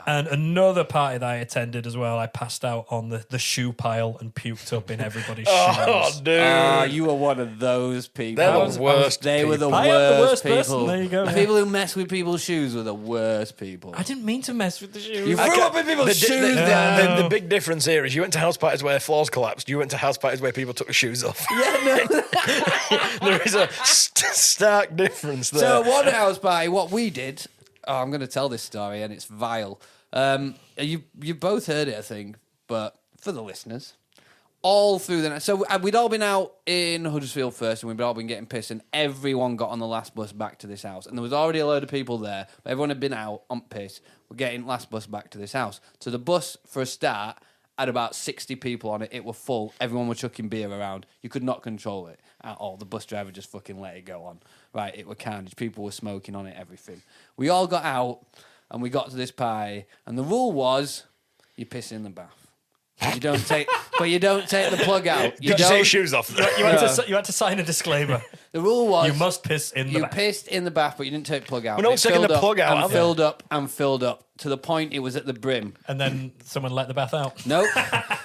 And another party that I attended as well, I passed out on the shoe pile and puked up in everybody's Oh, shoes. dude. You were one of those people. They're the worst They were the people. I am the worst worst people. person. There you go, The yeah. people who mess with people's shoes were the worst people. I didn't mean to mess with the shoes. You threw up in people's shoes, Dan. The big difference here is you went to house parties where floors collapsed. You went to house parties where people took their shoes off. Yeah, no. There is a stark difference there. So one house party, what we did. Oh, I'm going to tell this story, and it's vile. You both heard it, I think, but for the listeners, all through the night. So we'd all been out in Huddersfield first, and we'd all been getting pissed, and everyone got on the last bus back to this house. And there was already a load of people there, but everyone had been out on piss. We're getting last bus back to this house. So the bus, for a start, had about 60 people on it. It were full. Everyone was chucking beer around. You could not control it at all. The bus driver just fucking let it go on. Right, it were carnage. People were smoking on it, everything. We all got out, and we got to this party, and the rule was you piss in the bath. You don't take the plug out. Did you take your shoes off? You had to sign a disclaimer. The rule was You must piss in the you bath. pissed in the bath, but you didn't take the plug out. We're not It taking filled the up plug out, and have we? filled up and filled up to the point it was at the brim. And then someone let the bath out. Nope.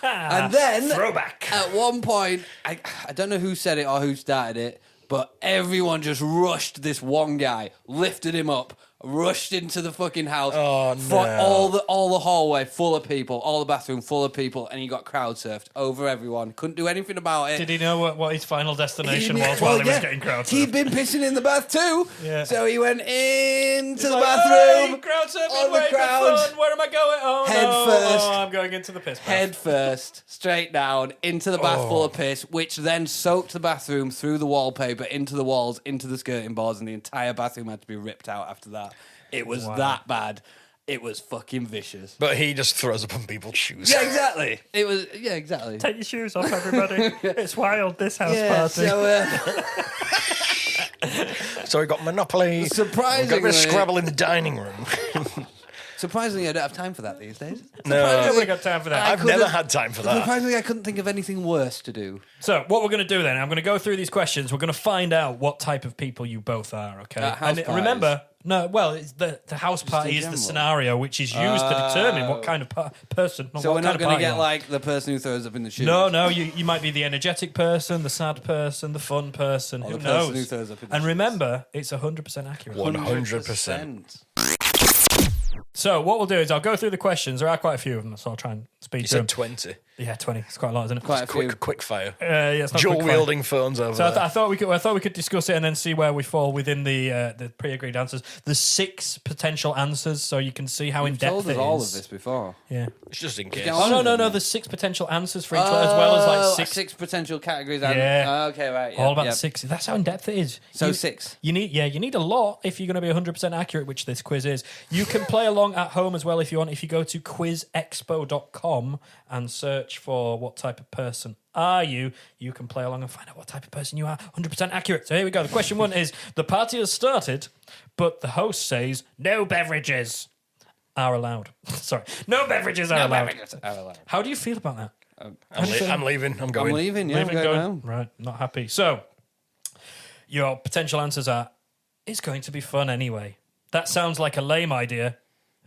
And then Throwback. at one point, I don't know who said it or who started it, but everyone just rushed this one guy, lifted him up, rushed into the fucking house. Oh, For no. all the hallway full of people, all the bathroom full of people, and he got crowd surfed over everyone. Couldn't do anything about it. Did he know what his final destination He- was well, while he was yeah. getting crowd He'd surfed? been pissing in the bath too. Yeah. So he went into the Like, bathroom. "Hey, crowd surfing, on the wait, good crowd. fun. Where am I going? Oh, Head no. first. Oh, I'm going into the piss bath. Head first, straight down, into the bath full of piss, which then soaked the bathroom through the wallpaper, into the walls, into the skirting boards, and the entire bathroom had to be ripped out after that. It was that bad. It was fucking vicious. But he just throws up on people's shoes. Yeah, exactly. It was, yeah, exactly. Take your shoes off, everybody. It's wild, this house Yeah, party. so So he got Monopoly. Got a surprisingly, bit of Scrabble in the dining room. surprisingly, I don't have time for that these days. Nobody got time for that. I've never had time for that. Surprisingly, I couldn't think of anything worse to do. So, what we're going to do then, I'm going to go through these questions. We're going to find out what type of people you both are, okay? House And parties. remember, it's the house party in is the general. scenario which is used to determine what kind of person. So what we're kind not of going to party get you are. like the person who throws up in the shoes. No, you might be the energetic person, the sad person, the fun person. Or Who the person knows? who throws up in the And shoes. remember, it's 100% accurate. 100%. So what we'll do is I'll go through the questions. There are quite a few of them, so I'll try and speed You through said them. 20. Yeah, 20. It's quite a lot, isn't it? Quite a few. Quick fire. Yeah, it's not Dual quick fire. wielding phones over So there. I thought we could discuss it and then see where we fall within the pre-agreed answers. There's 6 potential answers, so you can see how in You've depth told it us is. all of this before. Yeah. It's just in case. go Oh on. no! There's 6 potential answers for each one, as well as like 6. potential categories. Yeah. Okay, right. Yeah, All about yeah. 6. That's how in depth it is. So You- 6. You need a lot if you're going to be 100% accurate, which this quiz is. You can play along at home as well if you want. If you go to quizexpo.com and search for what type of person are you can play along and find out what type of person you are. 100% accurate. So here we go. The question 1 is, the party has started, but the host says no beverages are allowed. Sorry. No beverages are allowed. How do you feel about that? I'm leaving. I'm going. I'm leaving. Yeah, I'm Leaving, going going. home. Right, not happy. So, your potential answers are, it's going to be fun anyway. That sounds like a lame idea.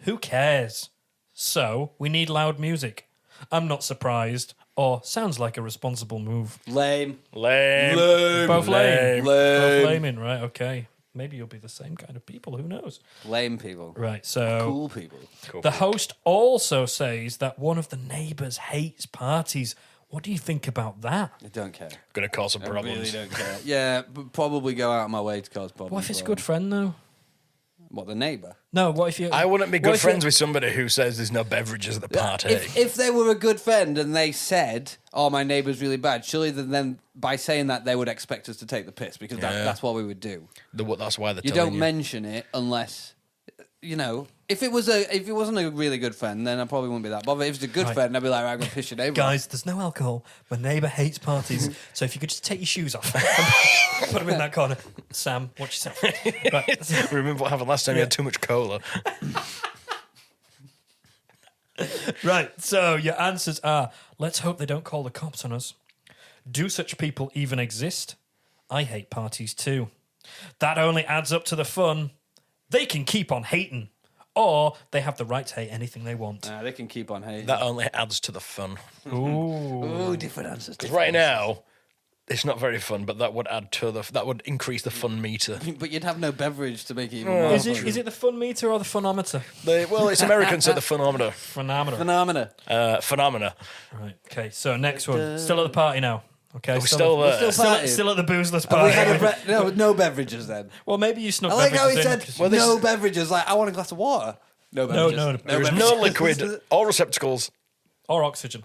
Who cares? So, we need loud music. I'm not surprised. Or, sounds like a responsible move. Lame. Lame. Both lame. Lame. Both laming, right, okay. Maybe you'll be the same kind of people, who knows? Lame people. Right, so... Cool people. The host also says that one of the neighbours hates parties. What do you think about that? I don't care. Going to cause some I problems. really don't care. Yeah, but probably go out of my way to cause problems. What if it's a good friend, though? What, the neighbour? No, what if you... I wouldn't be what good if you- friends with somebody who says there's no beverages at the party. If they were a good friend and they said, "Oh, my neighbour's really bad," surely then by saying that they would expect us to take the piss because Yeah. that's what we would do. That's why they're You telling don't mention it unless if it wasn't a really good friend, then I probably wouldn't be that bothered. If it's a good Right. friend, I'd be like, right, I'm going to piss your neighbour off. Guys, there's no alcohol. My neighbour hates parties, so if you could just take your shoes off, put them in that corner. Sam, watch yourself. Right. Remember what happened last time you had too much cola? Right, so your answers are, let's hope they don't call the cops on us. Do such people even exist? I hate parties too. That only adds up to the fun. They can keep on hating. Or they have the right to hate anything they want. They can keep on hating. That only adds to the fun. Ooh. Ooh, different answers. Because right now, it's not very fun, but that would that would increase the fun meter. But you'd have no beverage to make it even more. Is it the fun meter or the funometer? Well, it's Americans at the phonometer. Phenomena. Phenomena. Right, okay, so next one. Still at the party now. Okay, Are we still there? Still at the boozeless Have we party. had no beverages then. Well, maybe you snuck I like how he beverages said in. no beverages. Like, I want a glass of water. No No, beverages. no. There is no liquid or receptacles. Or oxygen.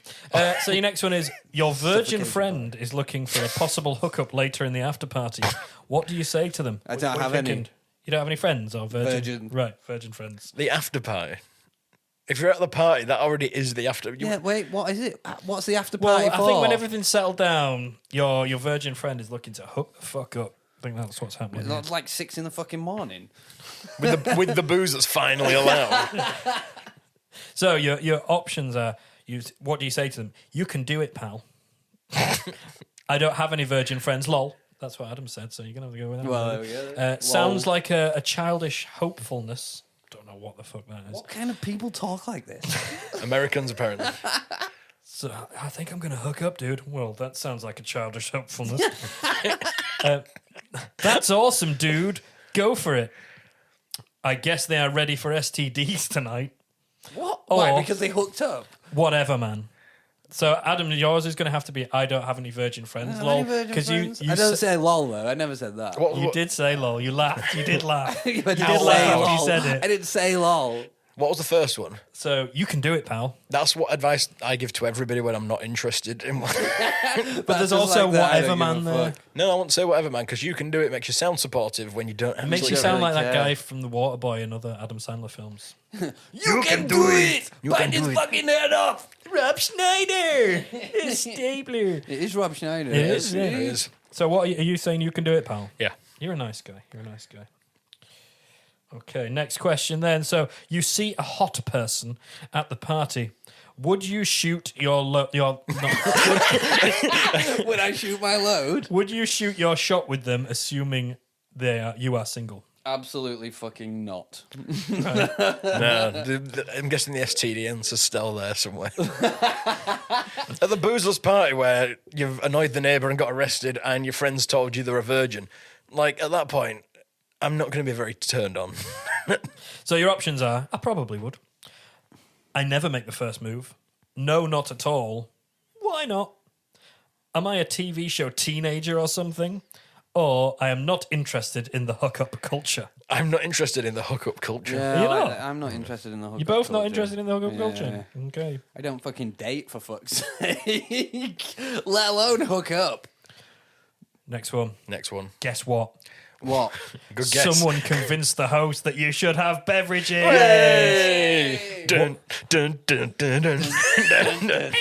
So your next one is, your virgin friend is looking for a possible hookup later in the after party. What do you say to them? I don't What are have you any. thinking? You don't have any friends or virgin? Virgin. Right, virgin friends. The after party. If you're at the party, that already is the after. Yeah, wait, what is it? What's the after Well, party I for? think when everything's settled down, your virgin friend is looking to hook the fuck up. I think that's what's happening. It's not like 6 in the fucking morning. with the booze that's finally allowed. So your options are, what do you say to them? You can do it, pal. I don't have any virgin friends, lol. That's what Adam said, so you're going to have to go with that. Well, there we go. Sounds like a childish hopefulness. Don't know what the fuck that is. What kind of people talk like this? Americans, apparently. So I think I'm going to hook up, dude. Well, that sounds like a childish hopefulness. That's awesome, dude. Go for it. I guess they are ready for STDs tonight. What? Or- Why? Because they hooked up? Whatever, man. So, Adam, yours is going to have to be, I don't have any virgin friends, lol. Because you I don't say lol, though. I never said that. What, you what, did say lol. You laughed. You did laugh. You You did did say laugh lol. after you said I it. didn't say lol. what was the first one? So, you can do it, pal. That's what advice I give to everybody when I'm not interested in one. But there's also whatever man there. No, I won't say whatever, man, because you can do it. Makes you sound supportive when you don't. It makes you actually- sound really like that care. guy from The Waterboy and other Adam Sandler films. You can do it! You Bite can his do it. fucking head off! Rob Schneider! Stapler. It is Rob Schneider. It is, yeah. It is. So, what are you saying? You can do it, pal? Yeah. You're a nice guy. Okay, next question then. So, you see a hot person at the party. Would you shoot your Would I shoot my load? Would you shoot your shot with them, assuming you are single? Absolutely fucking not. No, I'm guessing the STDs are still there somewhere. At the boozeless party where you've annoyed the neighbour and got arrested and your friends told you they're a virgin, like at that point, I'm not going to be very turned on. So your options are, I probably would. I never make the first move. No, not at all. Why not? Am I a TV show teenager or something? Or I am not interested in the hookup culture. I'm not interested in the hookup culture. Yeah, You're not? I'm not interested in the hookup You're both not culture. interested in the hookup Yeah. culture? Okay. I don't fucking date, for fuck's sake. Let alone hook up. Next one. Next one. Guess what? What? Good guess. Someone convinced the host that you should have beverages. Hey! Dun, dun, dun, dun, dun, dun, dun.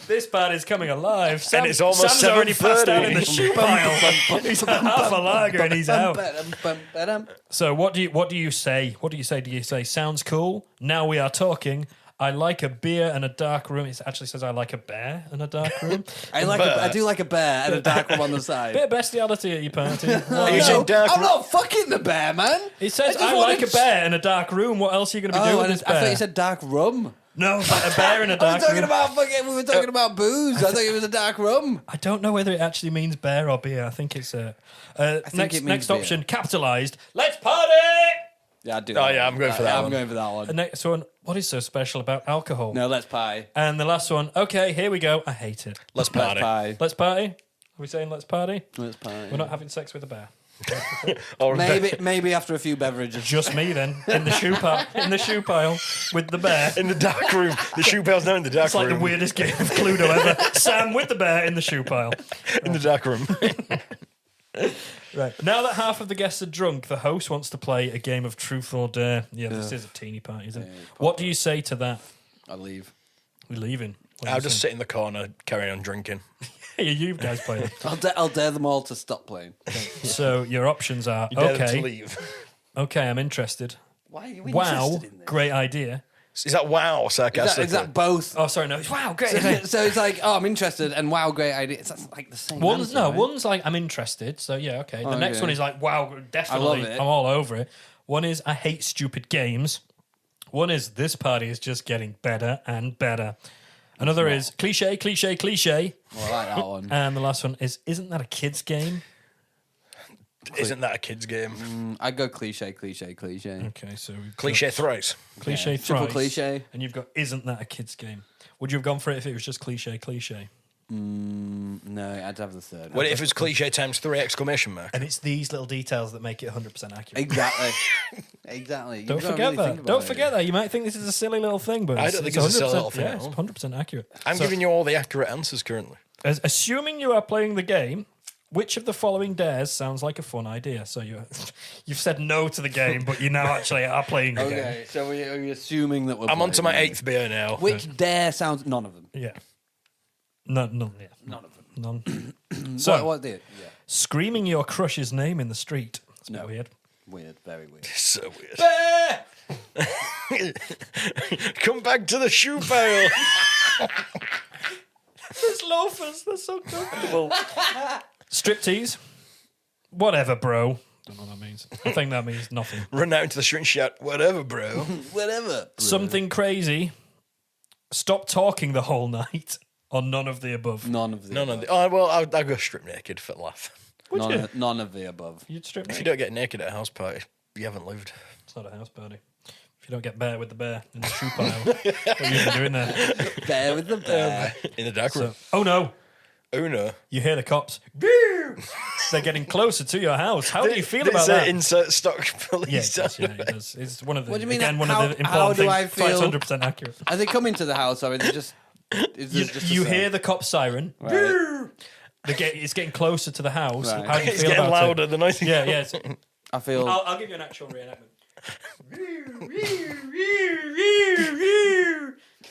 This part is coming alive. Sam, it's almost Sam's already passed out 7:30. in the shoe pile. He's had half a lager and he's out. So what do you say? What do you say? Do you say sounds cool? Now we are talking. I like a beer and a dark room. It actually says I like a bear and a dark room. I do like a bear and a dark one on the side. Bit of bestiality at your party. Are you saying dark I'm room? not fucking the bear, man. It says just I wanted like a bear and a dark room. What else are you going to be doing with and this I thought bear? you said dark rum. No, but a bear and a I dark was talking room. about fucking. We were talking about booze. I thought it was a dark rum. I don't know whether it actually means bear or beer. I think it's think next it means next beer. option capitalized. Let's party. Yeah, I do. Oh, yeah, I'm going for that I'm one. going for that one. The next one. What is so special about alcohol? No, let's pie. And the last one. Okay, here we go. I hate it. Let's party. Let's pie. Let's party. Are we saying let's party? Let's pie. We're not having sex with a bear. Or Maybe after a few beverages. Just me then in the shoe pile. In the shoe pile with the bear. in the dark room. The shoe pail's now in the dark It's like room. the weirdest game of Cluedo ever. Sam with the bear in the shoe pile. In the dark room. Right. Now that half of the guests are drunk, the host wants to play a game of truth or dare. Yeah, this is a teeny party, isn't it? What do you say to that? I leave. We're leaving. What do I'll you just say? sit in the corner, carrying on drinking. Hey, you guys play. I'll dare them all to stop playing. So your options are You dare them to okay. leave. Okay, I'm interested. Why are you Wow, interested in this? great idea. Is that wow sarcastic? Is that both? Oh, sorry, no. Wow, great idea. So it's like, oh, I'm interested, and wow, great idea. It's like the same. One's answer, no, right? one's like I'm interested. So yeah, okay. The next Okay. one is like wow, definitely. it. I'm all over it. One is I hate stupid games. One is this party is just getting better and better. Another is cliche, cliche, cliche. Well, I like that one. And the last one is isn't that a kid's game? Isn't that a kid's game? I go cliche, cliche, cliche. Okay, so we've got Cliche thrice. cliche, Yeah. Triple thrice, cliche. and you've got isn't that a kid's game? Would you have gone for it if it was just cliche, cliche? No, I'd have the third. What if it was cliche times 3 exclamation mark? And it's these little details that make it 100% accurate. Exactly. Exactly. You Don't gotta forget really think that. about Don't it. forget that. You might think this is a silly little thing, but I don't think it's a silly 100%, little thing Yeah, at it's all. 100% accurate. I'm giving you all the accurate answers currently. Assuming you are playing the game, which of the following dares sounds like a fun idea? So you've said no to the game, but you now actually are playing the game. Okay, so are we assuming that we're I'm on to playing my the 8th beer now. game? Which dare sounds... None of them. Yeah. None. Yeah. None of them. None. So What did? Yeah. screaming your crush's name in the street. It's a bit No. weird. Weird. Very weird. So weird. Come back to the shoe pile. Those loafers, they're so comfortable. Striptease. Whatever, bro. Don't know what that means. I think that means nothing. Run out into the street and shout, whatever, bro. Whatever. Something crazy. Stop talking the whole night. Or none of the above. None of the None above. of the... Oh, well, I'll go strip naked for the laugh. Would you? None of the above. You'd strip If you naked. don't get naked at a house party, you haven't lived. It's not a house party. If you don't get bear with the bear in the shoe pile, what are you doing there? Bear with the bear. In the dark room. So, oh no, Oh, no. you hear the cops. They're getting closer to your house. How do you feel about that? Insert stock police. Yeah, it does. It's one of the. What do you mean, Again, one how- of the how important do things. I So it's feel? 100% accurate. Are they coming to the house or is it just... Is You, it just a you sound? hear the cop siren. Right. It's getting closer to the house. Right. How do you It's feel getting about louder. it? The noise. Yeah, yeah. I feel... I'll give you an actual reenactment.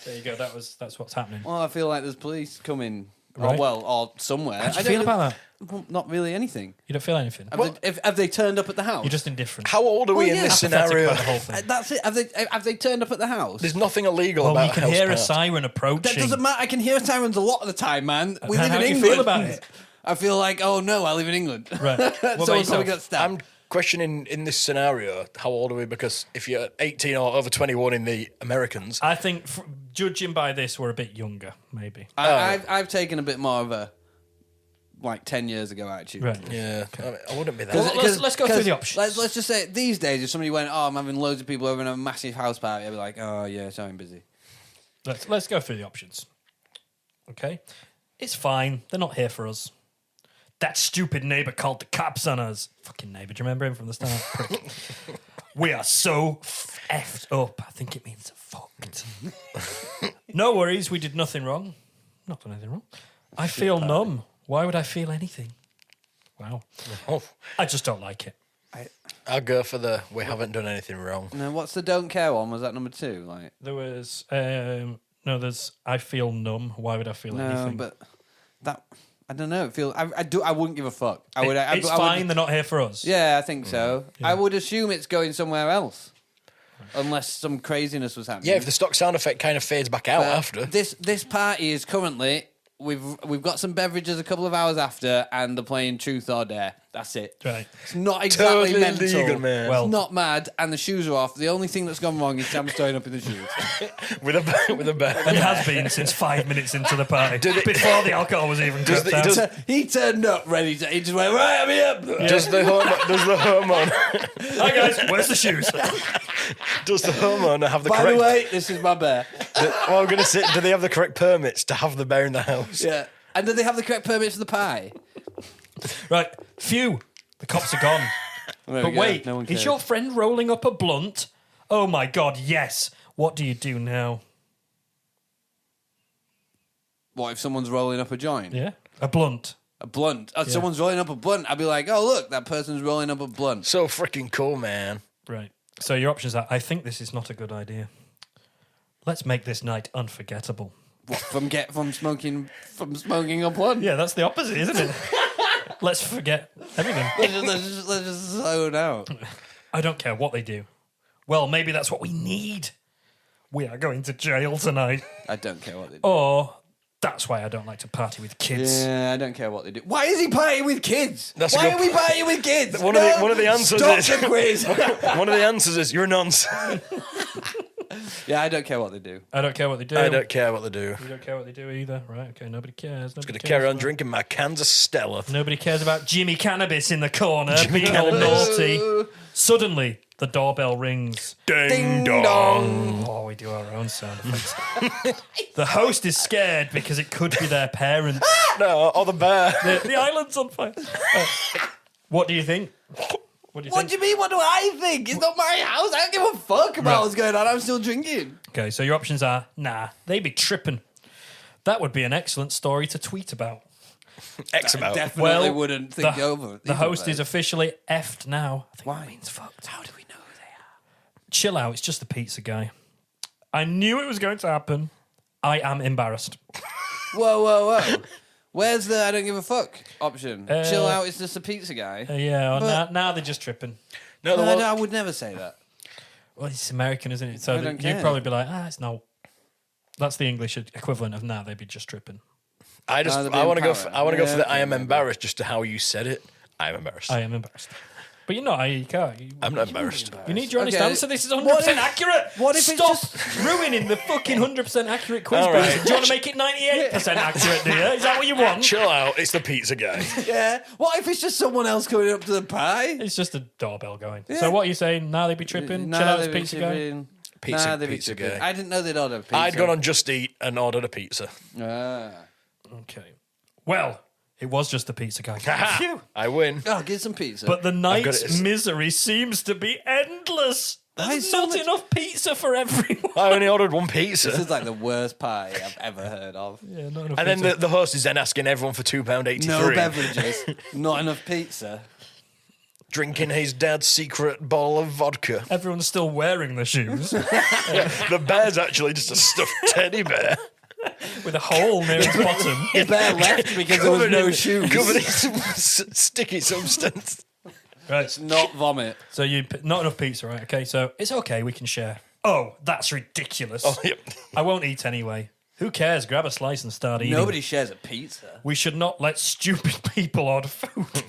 There you go. That's what's happening. Well, I feel like there's police coming. Right. Or somewhere. How do I you don't feel know- about that? Well, not really anything. You don't feel anything. Have they turned up at the house? You're just indifferent. How old are we in yeah. this Apathetic scenario? about the whole thing. That's it. Have they turned up at the house? There's nothing illegal Well, about you can a house hear a party. siren approaching. That doesn't matter. I can hear sirens a lot of the time, man. We How live in do you England. feel about it? I feel like, oh no, I live in England. Right. What about Someone's yourself? probably got stabbed. I'm questioning in this scenario, how old are we? Because if you're 18 or over 21 in the Americans, I think, judging by this, we're a bit younger, maybe. I've taken a bit more of a 10 years ago attitude. Right. yeah, I wouldn't be that. Well, let's go through the options. Let's just say these days, if somebody went, oh, I'm having loads of people over in a massive house party, I'd be like, oh yeah, so I'm busy. Let's go through the options. Okay. It's fine. They're not here for us. That stupid neighbour called the cops on us. Fucking neighbour. Do you remember him from the start? Prick. We are so effed up. I think it means fucked. No worries. We did nothing wrong. Not done anything wrong. I feel numb. Why would I feel anything? Wow. Oh, I just don't like it. I'll go for the we haven't done anything wrong. No, what's the don't care one? Was that number 2? There was there's I feel numb. Why would I feel No, anything? but that I don't know. It feels I wouldn't give a fuck. I would. It's fine. They're not here for us. Yeah, I think so. Yeah. I would assume it's going somewhere else, unless some craziness was happening. Yeah, if the stock sound effect kind of fades back out But after. this party is currently we've got some beverages a couple of hours after, and they're playing Truth or Dare. That's it. Right. It's not exactly Totally mental. legal, man. Well- It's not mad, and the shoes are off. The only thing that's gone wrong is Sam's throwing up in the shoes. with a bear. And has been since 5 minutes into the party. Before the alcohol was even Does cooked the- out. does- He turned up ready to. He just went right at me up. Does the homeowner Hi guys, where's the shoes? does the homeowner have the By correct? the way, this is my bear. Well, I'm gonna say, do they have the correct permits to have the bear in the house? Yeah. And do they have the correct permits for the pie? Right, phew, the cops are gone. There But we go. wait, No one is cares. your friend rolling up a blunt? Oh my god, yes. What do you do now? What if someone's rolling up a joint? Yeah, a blunt. a blunt. Someone's rolling up a blunt. I'd be like, oh, look, that person's rolling up a blunt. So freaking cool, man. Right. So your options are, I think this is not a good idea. Let's make this night unforgettable. What, from smoking a blunt? Yeah, that's the opposite, isn't it? Let's forget everything. Let's just zone out. I don't care what they do. Well, maybe that's what we need. We are going to jail tonight. I don't care what they do. Or that's why I don't like to party with kids. Yeah, I don't care what they do. Why is he partying with kids? That's a Why good are we partying with kids? One of the answers Stop is the quiz. one of the answers is you're a nonce. Yeah, I don't care what they do. I don't care what they do. I don't care what they do. You don't care what they do either. Right, okay, nobody cares. Just gonna carry on drinking my cans of Stella. Nobody cares about Jimmy Cannabis in the corner being all naughty. Suddenly, the doorbell rings. Ding, Ding dong. Oh, we do our own sound effects. The host is scared because it could be their parents. No, or the bear. The island's on fire. What do you think? What do you What think? do you mean? What do I think? It's not my house. I don't give a fuck about Right. what's going on. I'm still drinking. Okay, so your options are, nah, they be tripping. That would be an excellent story to tweet about. X about. Definitely wouldn't think over. The host is officially effed now. I think Why? that means fucked. How do we know who they are? Chill out, it's just the pizza guy. I knew it was going to happen. I am embarrassed. Whoa. Where's the I don't give a fuck option? Chill out, it's just a pizza guy. Yeah, But- now they're just tripping. No, the No, one, I would never say that. Well, it's American, isn't it? So I don't you'd care. probably be like, it's no. That's the English equivalent of they'd be just tripping. I they're want being to go. parrot. I want to go for the Yeah, I am okay, embarrassed just to how you said it. I am embarrassed. I am embarrassed. But you're not. You can't. I'm not embarrassed. You need your honest Okay. answer. This is 100% What if- accurate. what if it's Stop ruining the fucking 100% accurate quiz? All Buzz. right. Do you want to make it 98% accurate, do you? Is that what you want? Chill out. It's the pizza guy. Yeah. What if it's just someone else coming up to the pie? It's just a doorbell going. Yeah. So what are you saying? Now they be tripping? Chill out, it's pizza guy? Pizza guy. I didn't know they'd order pizza. I'd gone on Just Eat and ordered a pizza. Okay. Well, it was just the pizza guy. Phew. I win. Oh, get some pizza. But the got night's it. misery seems to be endless. Why There's is so not much- enough pizza for everyone. I only ordered one this pizza. is like the worst pie I've ever heard of. Yeah, not enough And then pizza. the host is then asking everyone for £2.83. No beverages, not enough pizza. Drinking his dad's secret bottle of vodka. Everyone's still wearing the shoes The bear's actually just a stuffed teddy bear. with a hole near its bottom. The bear left because there was no shoes. Covered in some sticky substance. Right. Not vomit. So not enough pizza, right? Okay, so it's okay, we can share. Oh, that's ridiculous. Oh, yep. I won't eat anyway. Who cares? Grab a slice and start eating. Nobody shares a pizza. We should not let stupid people order food.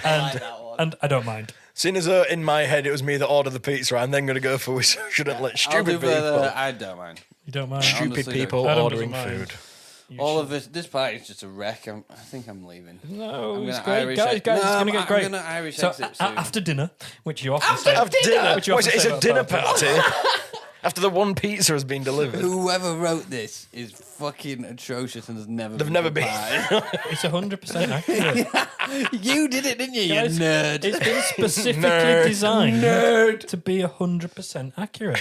And I don't mind. Seeing as though in my head it was me that ordered the pizza, I'm then going to go for we shouldn't let I'll stupid do people. I don't mind. You don't mind? Stupid honestly people don't. Adam ordering doesn't mind. food. All of this party is just a wreck. I think I'm leaving. No, I'm it's gonna great. Irish Guys, ex- it's No, going to get I'm great. gonna Irish so exit soon. after dinner, which you often say. Have dinner. Which you What is often it? It's say a about dinner party. party. After the one pizza has been delivered. Whoever wrote this is fucking atrocious and has never. They've never been. It's 100% accurate. You did it, didn't you? You Guys, nerd. It's been specifically Nerd. designed to be 100% accurate.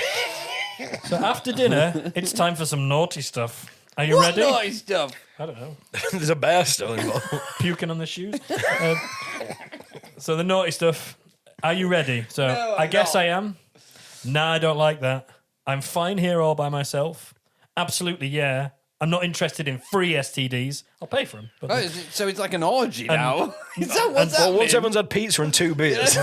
So after dinner, it's time for some naughty stuff. Are you What ready? naughty stuff? I don't know. There's a bear still involved. Puking on the shoes. So the naughty stuff. Are you ready? So No, I guess not. I am. Nah, I don't like that. I'm fine here all by myself. Absolutely, yeah. I'm not interested in free STDs. I'll pay for them. But Oh, so it's like an orgy now. Is that what's Well, happening? once everyone's had pizza and 2 beers,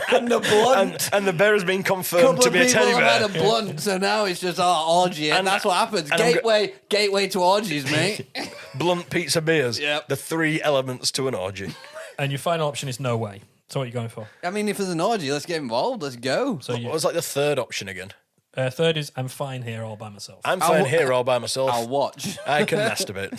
And the blunt. and the bear has been confirmed Couple to of be a people teddy have had bear. a blunt, so now it's just orgy, and And- that's what happens. and I'm Gateway to orgies, mate. Blunt pizza beers. Yep. The 3 elements to an orgy. and your final option is no way. So what are you going for? I mean, if there's an orgy, let's get involved. Let's go. So What you, was like the third option again? third is I'm fine here all by myself. I'm fine here all by myself. I'll watch. I can masturbate.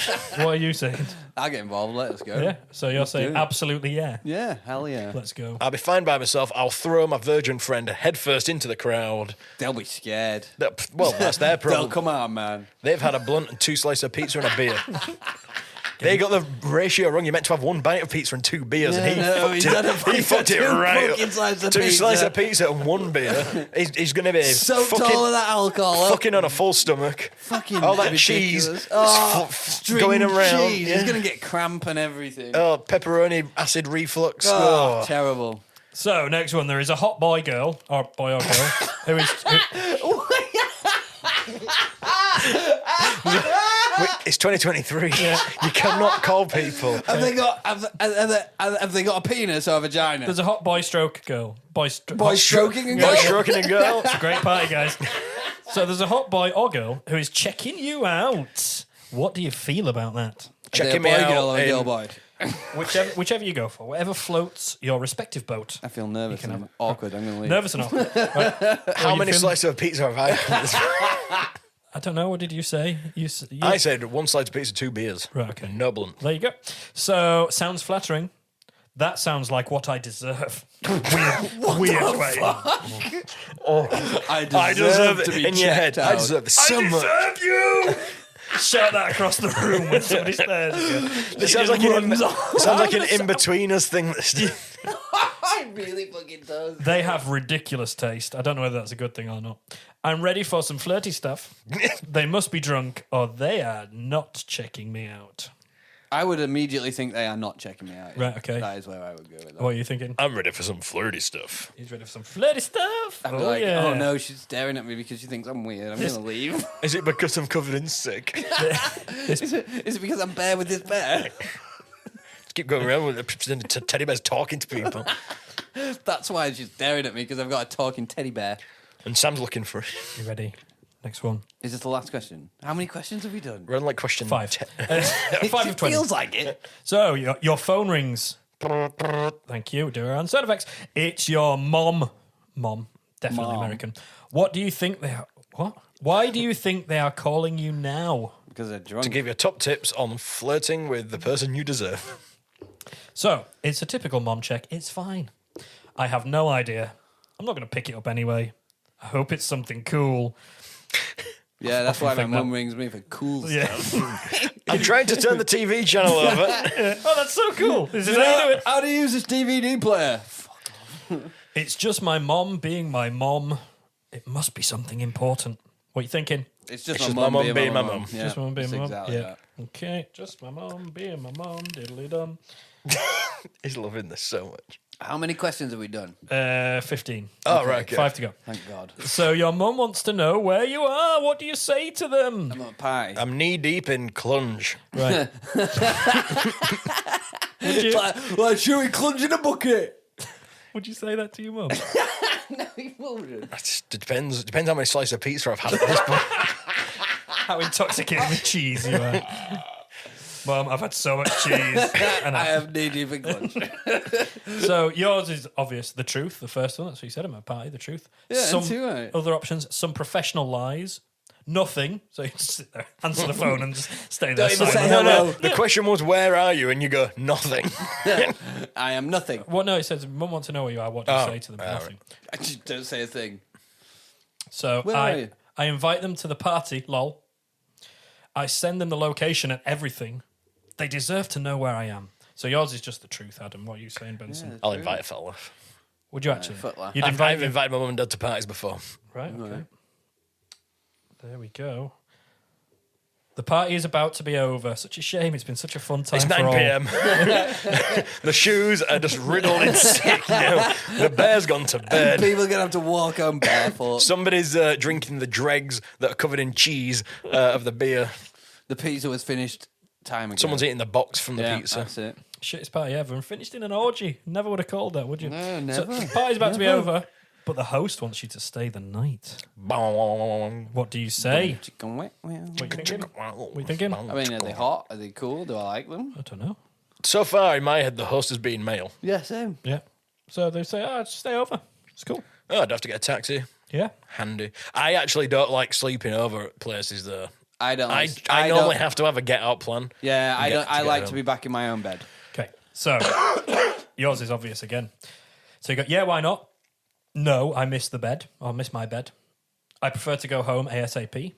What are you saying? I'll get involved. Let us go. Yeah. So you're saying it. absolutely yeah. Yeah, hell yeah. Let's go. I'll be fine by myself. I'll throw my virgin friend headfirst into the crowd. They'll be scared. Well, that's their They'll problem. come out, man. They've had a blunt and 2 slices of pizza and a beer. They got the ratio wrong. You're meant to have one bite of pizza and 2 beers, and he's had a he fucked it two right fucking up. slices of 2 pizza. slices of pizza and 1 beer. He's going to be Soaked all of fucking, that alcohol. fucking on a full stomach. Fucking all that ridiculous. cheese String going around. cheese. Yeah. He's going to get cramp and everything. Oh, pepperoni acid reflux. Oh, Oh. terrible. So, next one. There is a hot boy girl, or boy or girl, who is... It's 2023. You cannot call people. Have they got a penis or a vagina? There's a hot boy stroke girl. Boy stroking a Boy girl? stroking a girl. It's a great party, guys. So there's a hot boy or girl who is checking you out. What do you feel about that? Checking me boy out. girl or a in- girl boy? Whichever you go for, whatever floats your respective boat. I feel nervous can and have awkward. I'm going to leave. Nervous enough. Right. How you many feeling? slices of pizza have I had? I don't know. What did you say? You I said 1 slice of pizza, 2 beers. Right, okay. Noblant. There you go. So, sounds flattering. That sounds like what I deserve. Weird way. I deserve to be in your head. checked I out. deserve this so much. deserve you! Shout that across the room when somebody stares at you. It sounds like an in-betweeners thing. It really fucking does. They have ridiculous taste. I don't know whether that's a good thing or not. I'm ready for some flirty stuff. They must be drunk or they are not checking me out. I would immediately think they are not checking me out. Right, okay. That is where I would go with that. What are you thinking? I'm ready for some flirty stuff. He's ready for some flirty stuff. I'd be Oh, like, yeah. oh no, she's staring at me because she thinks I'm weird. I'm going to leave. Is it because I'm covered in sick? Is it because I'm bare with this bear? Just keep going around with the teddy bears talking to people. That's why she's staring at me, because I've got a talking teddy bear. And Sam's looking for it. You ready? Next one. Is this the last question? How many questions have we done? We're on like question 5. 10. 5 of 20. Feels like it. So, your phone rings. Thank you. Do our own sound effects. It's your mom. Mom. Definitely Mom. American. What do you think they are? What? Why do you think they are calling you now? Because they're drunk. To give you top tips on flirting with the person you deserve. So, it's a typical mom check. It's fine. I have no idea. I'm not going to pick it up anyway. I hope it's something cool. Yeah, that's why my think that. mum rings me for cool Yeah. stuff. I'm trying to turn the TV channel over. Oh, that's so cool. This is how you do it. How do you use this DVD player? It's just my mom being my mom. It must be something important. What are you thinking? It's just It's my just mum being my mum. Yeah, Just my mom being it's my mom? exactly Yeah. that. Okay, just my mom being my mom. Diddly dum. He's loving this so much. How many questions have we done? 15. Oh, right, okay. 5 to go. Thank God. So your mum wants to know where you are. What do you say to them? I'm at a pie. I'm knee deep in clunge. Right. Like, should we clunge in a bucket? Would you say that to your mum? No, you wouldn't. It depends how many slices of pizza I've had at this point. How intoxicated with cheese you are. Mum, I've had so much cheese. And I have knee deep in clunge. So yours is obvious. The truth, the first one. That's what you said at my party. The truth. Yeah, Some and two, right? other options. Some professional lies. Nothing. So you just sit there, answer the phone, and just stay there. Don't even silent. say No, hello. no. The question was, where are you? And you go, nothing. I am nothing. Well, no, it says, Mum wants to know where you are. What do you say to them? Nothing. I just don't say a thing. So Where are you? I invite them to the party, lol. I send them the location and everything. They deserve to know where I am. So yours is just the truth, Adam. What are you saying, Benson? I'll invite a fella. Would you actually? footler. You'd I've invite them? invited my mum and dad to parties before. Right, okay. There we go. The party is about to be over. Such a shame. It's been such a fun time It's for 9 all. p.m. The shoes are just riddled in sick now. The bear's gone to bed. People are going to have to walk home barefoot. Somebody's drinking the dregs that are covered in cheese of the beer. The pizza was finished time ago. Someone's eating the box from the yeah, pizza. that's it. Shittest party ever. And finished in an orgy. Never would have called that, would you? No, So never. the party's about to be over, but the host wants you to stay the night. Bong. What do you say? Chicken wet. Well, What are you thinking? What are you thinking? I mean, are they hot? Are they cool? Do I like them? I don't know. So far, in my head, the host has been male. Yeah, same. Yeah. So they say, just stay over. It's cool. Oh, I'd have to get a taxi. Yeah. Handy. I actually don't like sleeping over at places, though. I don't. I I normally don't, have to have a get-out plan. Yeah, I get don't. to I get like home. to be back in my own bed. Okay. So yours is obvious again. So you go, yeah, why not? No, I miss the bed. Or miss my bed. I prefer to go home ASAP.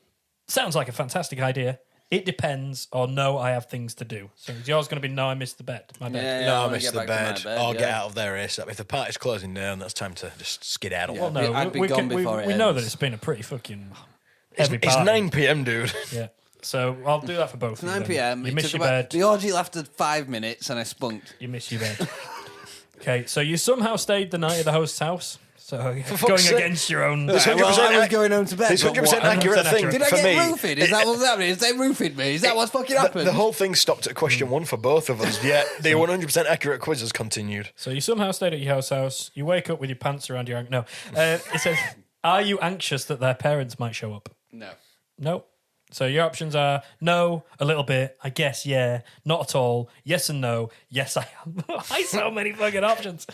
Sounds like a fantastic idea. it depends, or no, I have things to do. So is yours going to be no, I missed the bed, my bed? Yeah, No, I I wanna missed get the back to my bed. bed, I'll get yeah. out of there ASAP. If the party's closing down, that's time to just skedaddle. Yeah. Well, no, I'd be we gone can, before it we know that ends. it's been a pretty fucking It's, heavy it's party. 9 p.m, dude. Yeah. So I'll do that for both. of you 9 then. p.m. You it miss took your about- bed. The orgy lasted 5 minutes and I spunked. You miss your bed. Okay, so you somehow stayed the night at the host's house. So going fuck's sake. against your own. This Well, 100% I was going home to bed. It's but 100% what- accurate 100% thing accurate. Did I for get me. roofied? Is that what's happening? Is they roofied me? Is that what's fucking happened? The whole thing stopped at question 1 for both of us, yet the 100% accurate quiz has continued. So you somehow stayed at your house. You wake up with your pants around your ankle. No. It says, are you anxious that their parents might show up? No. No. So your options are no, a little bit, I guess, yeah, not at all, yes and no, yes I am. I so many fucking options.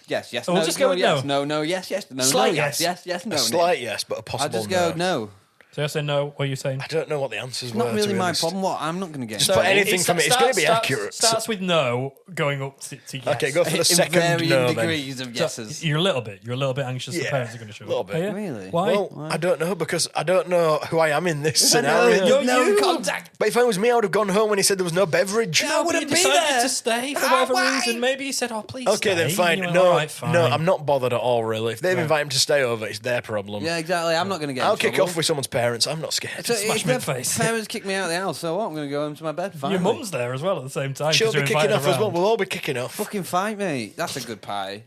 Yes, yes, We'll no. just go with yes, no. no, yes, yes, no, Slight no, yes, yes. yes, no. A slight yes, but a possible I'll just go no. So I say no, what are you saying? I don't know what the answers were. Not really to be my honest. problem. What? I'm not going to get Just into put it. anything from it. It's going to be accurate. Starts with no, going up to yes. Okay, go for the In second varying no then. degrees of So yeses. you're a little bit anxious the Yeah, parents are going to show a little up. bit. Are you? Really? Why? Well, I don't know because I don't know who I am in this I know, scenario. no contact. But if I was me, I would have gone home when he said there was no beverage. No, I wouldn't you be decided there. to stay for Ah, whatever why? reason. Maybe you said, "Oh, please." Okay, then stay. fine. You went, No, "All right, fine." no, I'm not bothered at all, really. If they've invited him to stay over, it's their problem. Yeah, exactly. I'm not going to get I'll in kick trouble. off with someone's parents. I'm not scared. So Smash if me in their the face. parents kick me out of the house, so what? I'm going to go home to my bed. Fine. Your mum's there as well at the same time. 'cause She'll be you're kicking invited off as well. around. We'll all be kicking off. Fucking fight me. That's a good pie.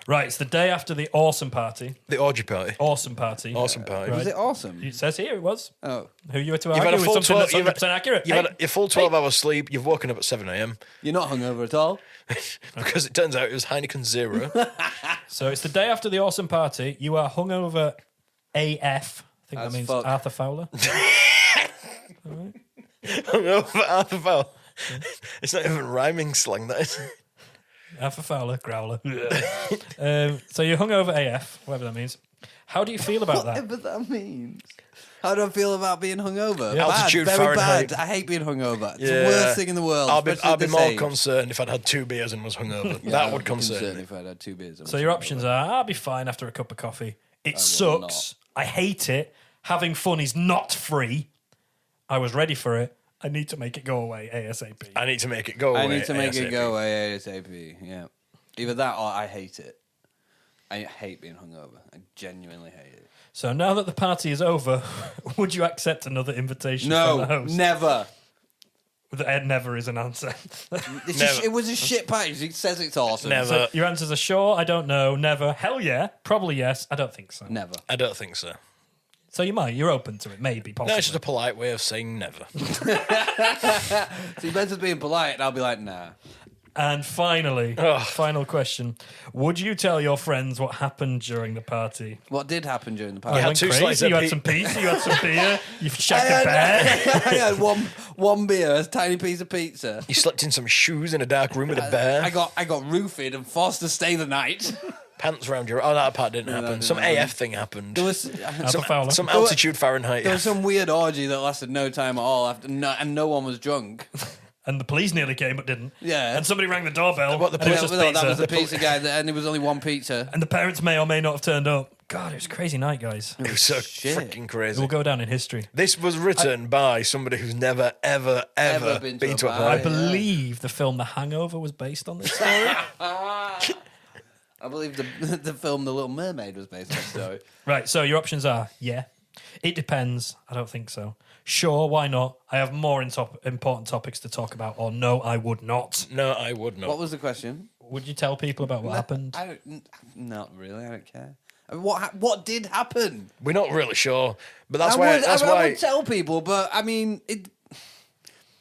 Right, it's the day after the awesome party. The orgy party. Awesome party. Awesome party. Right. Was it awesome? It says here it was. Oh, Who you were to You've argue had a with full something 12 that's 100% accurate. You've Hey, had your full 12 hours sleep. You've woken up at 7 a.m. you're not hungover at all. because it turns out it was Heineken Zero. So it's the day after the awesome party. You are hungover AF. I think As that means fuck. Arthur Fowler. Hungover Arthur Fowler. It's not even rhyming slang, that is. Arthur Fowler, growler. So you're hungover AF, whatever that means. How do you feel about that? Whatever that means. How do I feel about being hungover? Yeah. Bad, Altitude very Fahrenheit. bad. I hate being hungover. It's Yeah. the worst thing in the world. I'll be especially at this more age. concerned if I'd had 2 beers and was hungover. Yeah, that I'd would be concern concerned me. if I'd had 2 beers. So your options are: I'll be fine after a cup of coffee. It will sucks. I hate it. Having fun is not free. I was ready for it. I need to make it go away ASAP. I need to make it go away. I need to make it ASAP. go away ASAP. Yeah. Either that or I hate it. I hate being hungover. I genuinely hate it. So now that the party is over, would you accept another invitation from the No, host? never. Never is an answer. Never. It was a shit party. It says it's awesome. Never. So your answers are sure, I don't know, never, hell yeah, probably yes, I don't think so. Never. I don't think so. So you're open to it, maybe, possibly. No, it's just a polite way of saying never. So you mentioned being polite, and I'll be like, nah. And finally, Ugh. final question. Would you tell your friends what happened during the party? What did happen during the You party? had went 2 crazy, slices of you had pi- some pizza, you had some beer, you shagged I a bear. had one beer, a tiny piece of pizza. You slept in some shoes in a dark room with a bear. I got roofied and forced to stay the night. Pants around your... Oh, that part didn't happen. didn't Some happen. AF thing happened. There was Arthur Fowler. Some There were- altitude Fahrenheit. there was some weird orgy that lasted no time at all, and no one was drunk. And the police nearly came but didn't. Yeah. And somebody rang the doorbell. What, the and it police- was No, just that was the pizza. pizza guy, and there was only one pizza. And the parents may or may not have turned up. God, it was a crazy night, guys. It was so Shit. freaking It crazy. will go down in history. This was written by somebody who's never, ever, ever been been to to a a bar. I party. believe the film The Hangover was based on this story. I believe the film The Little Mermaid was based on the story. Right, so your options are yeah, it depends, I don't think so. Sure, why not? I have more important topics to talk about, or no, I would not. No, I would not. What was the question? Would you tell people about what happened? I don't. Not really. I don't care. I mean, what did happen? We're not really sure, but that's I why. would, That's I why would tell people, but I mean, it.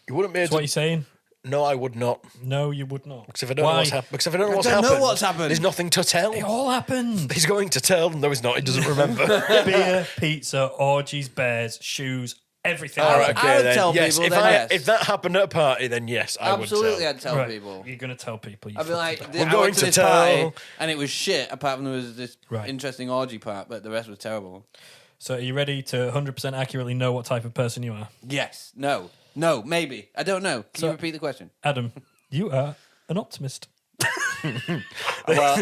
you wouldn't be That's able what to. you're saying? No, I would not. No, you would not. Because if I don't know what's happened, because if I don't know what's don't know happened, what's happened. there's nothing to tell. It all happened. He's going to tell. No, he's not. He doesn't remember. Beer, pizza, orgies, bears, shoes, everything. All right, I okay would then. tell Yes, people, if then yes. if that happened at a party, then yes, I Absolutely, would tell. I'd tell Right, people. you're going to tell people. You I'd be like, fucking I We're going went to to this tell. party and it was shit. Apart from there was this Right. interesting orgy part, but the rest was terrible. So are you ready to 100% accurately know what type of person you are? Yes. No. Maybe. I don't know. Can So- you repeat the question? Adam, you are an optimist. Well,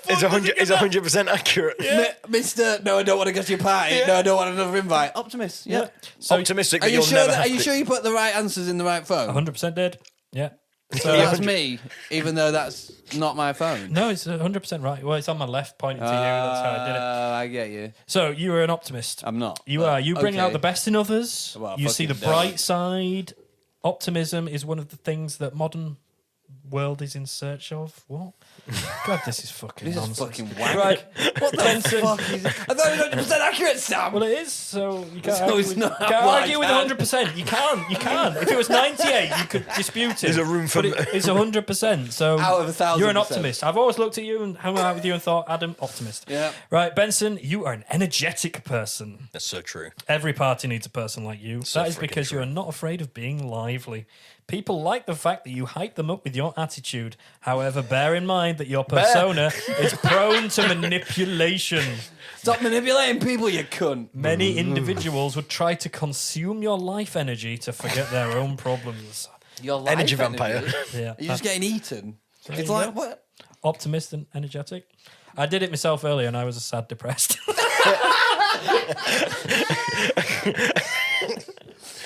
Is 100% accurate. Mr. No, I don't want to go to your party. No, I don't want another invite. Optimist. Yeah. So Optimistic Are that you you'll sure? never Are have you to. sure you put the right answers in the right phone? 100% did. Yeah. So that's me, even though that's not my phone. No, it's 100% right. Well, it's on my left, pointing to you. That's how I did it. I get you. So you are an optimist. I'm not. You but are. You bring out okay. the best in others. Well, you see the fucking bright don't. side. Optimism is one of the things that modern world is in search of. What? God, this is fucking This is nonsense. fucking wank. Right. What the Benson. fuck is it? I thought it was 100% accurate, Sam. Well, it is. So you can't So argue, it's with, not- can't well, I argue with can't. 100%. You can't. You can't. If it was 98, you could dispute it. There's a room for- But it's 100%. So Out of 1,000%. you're an optimist. I've always looked at you and hung out with you and thought, Adam, optimist. Yeah. Right, Benson, you are an energetic person. That's so true. Every party needs a person like you. So That is freaking because true. you are not afraid of being lively. People like the fact that you hype them up with your attitude. However, bear in mind that your persona is prone to manipulation. Stop manipulating people, you cunt. Many individuals would try to consume your life energy to forget their own problems. Your life Energy vampire. Yeah, You're just getting eaten. It's you like, go. what? optimist and energetic. I did it myself earlier, and I was a sad, depressed.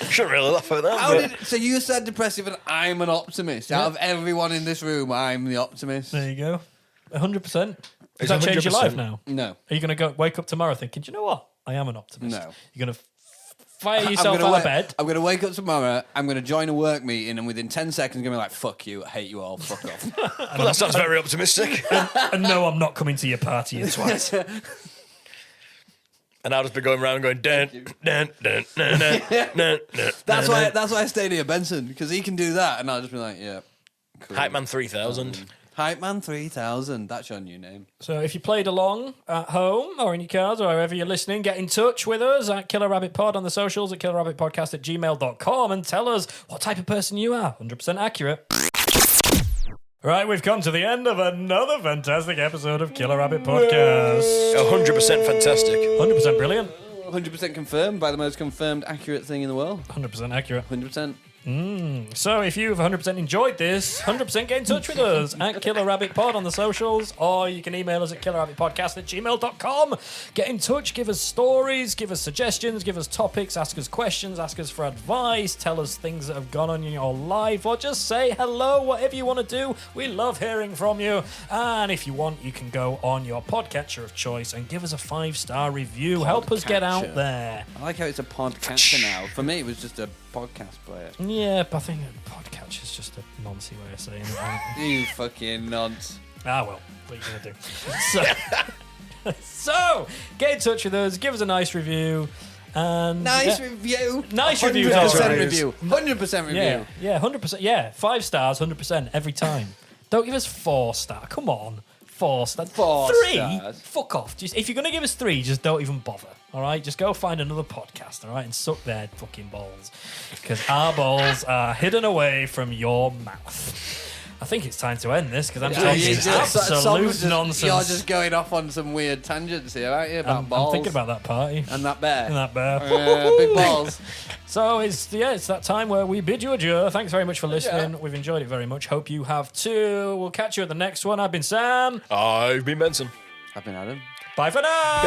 Shouldn't really laugh at that. How but- did, so you said depressive and I'm an optimist. Out of everyone in this room, I'm the optimist. There you go. 100%. Does It's that change your 100%. life now? No. Are you going to go wake up tomorrow thinking, do you know what? I am an optimist. No. You're going to fire yourself out of bed. I'm going to wake up tomorrow, I'm going to join a work meeting, and within 10 seconds, I'm going to be like, fuck you, I hate you all, fuck off. Well, that sounds very optimistic. And no, I'm not coming to your party in twice. And I'll just be going around going, dun, dun, dun, dun, dun, dun, dun, That's dun, why I stay near Benson, because he can do that, and I'll just be like, yeah. Cool. Hype Man 3000. Hype Man 3000, that's your new name. So if you played along at home or in your cars or wherever you're listening, get in touch with us at Killer Rabbit Pod on the socials, at killerrabbitpodcast@gmail.com, and tell us what type of person you are. 100% accurate. Right, we've come to the end of another fantastic episode of Killer Rabbit Podcast. 100% fantastic. 100% brilliant. 100% confirmed by the most confirmed accurate thing in the world. 100% accurate. 100%. So if you've 100% enjoyed this, 100% get in touch with us at Killer Rabbit Pod on the socials, or you can email us at killerrabbitpodcast@gmail.com. Get in touch, give us stories, give us suggestions, give us topics, ask us questions, ask us for advice, tell us things that have gone on in your life, or just say hello, whatever you want to do. We love hearing from you. And if you want, you can go on your podcatcher of choice and give us a 5-star review. Help us get out Podcatcher. there. I like how it's a podcatcher now. For me, it was just a podcast player. Yeah, but I think a podcatcher is just a noncy way of saying it. You fucking nonce. Ah, well, what are you going to do? So, get in touch with us, give us a nice review, and... Nice yeah, review. Nice review. 100% Nice review. 100% review. yeah, 100%. Yeah, 5 stars, 100% every time. Don't give us 4 stars. Come on. 4 stars. 4 3? stars. Fuck off. Just, if you're going to give us 3, just don't even bother. All right? Just go find another podcast, all right? And suck their fucking balls. Because our balls are hidden away from your mouth. I think it's time to end this because I'm talking absolute nonsense. You're just going off on some weird tangents here, aren't you? About I'm balls. thinking about that party. And that bear. And that bear. Big balls. So it's that time where we bid you adieu. Thanks very much for listening. We've enjoyed it very much. Hope you have too. We'll catch you at the next one. I've been Sam. I've been Benson. I've been Adam. Bye for now.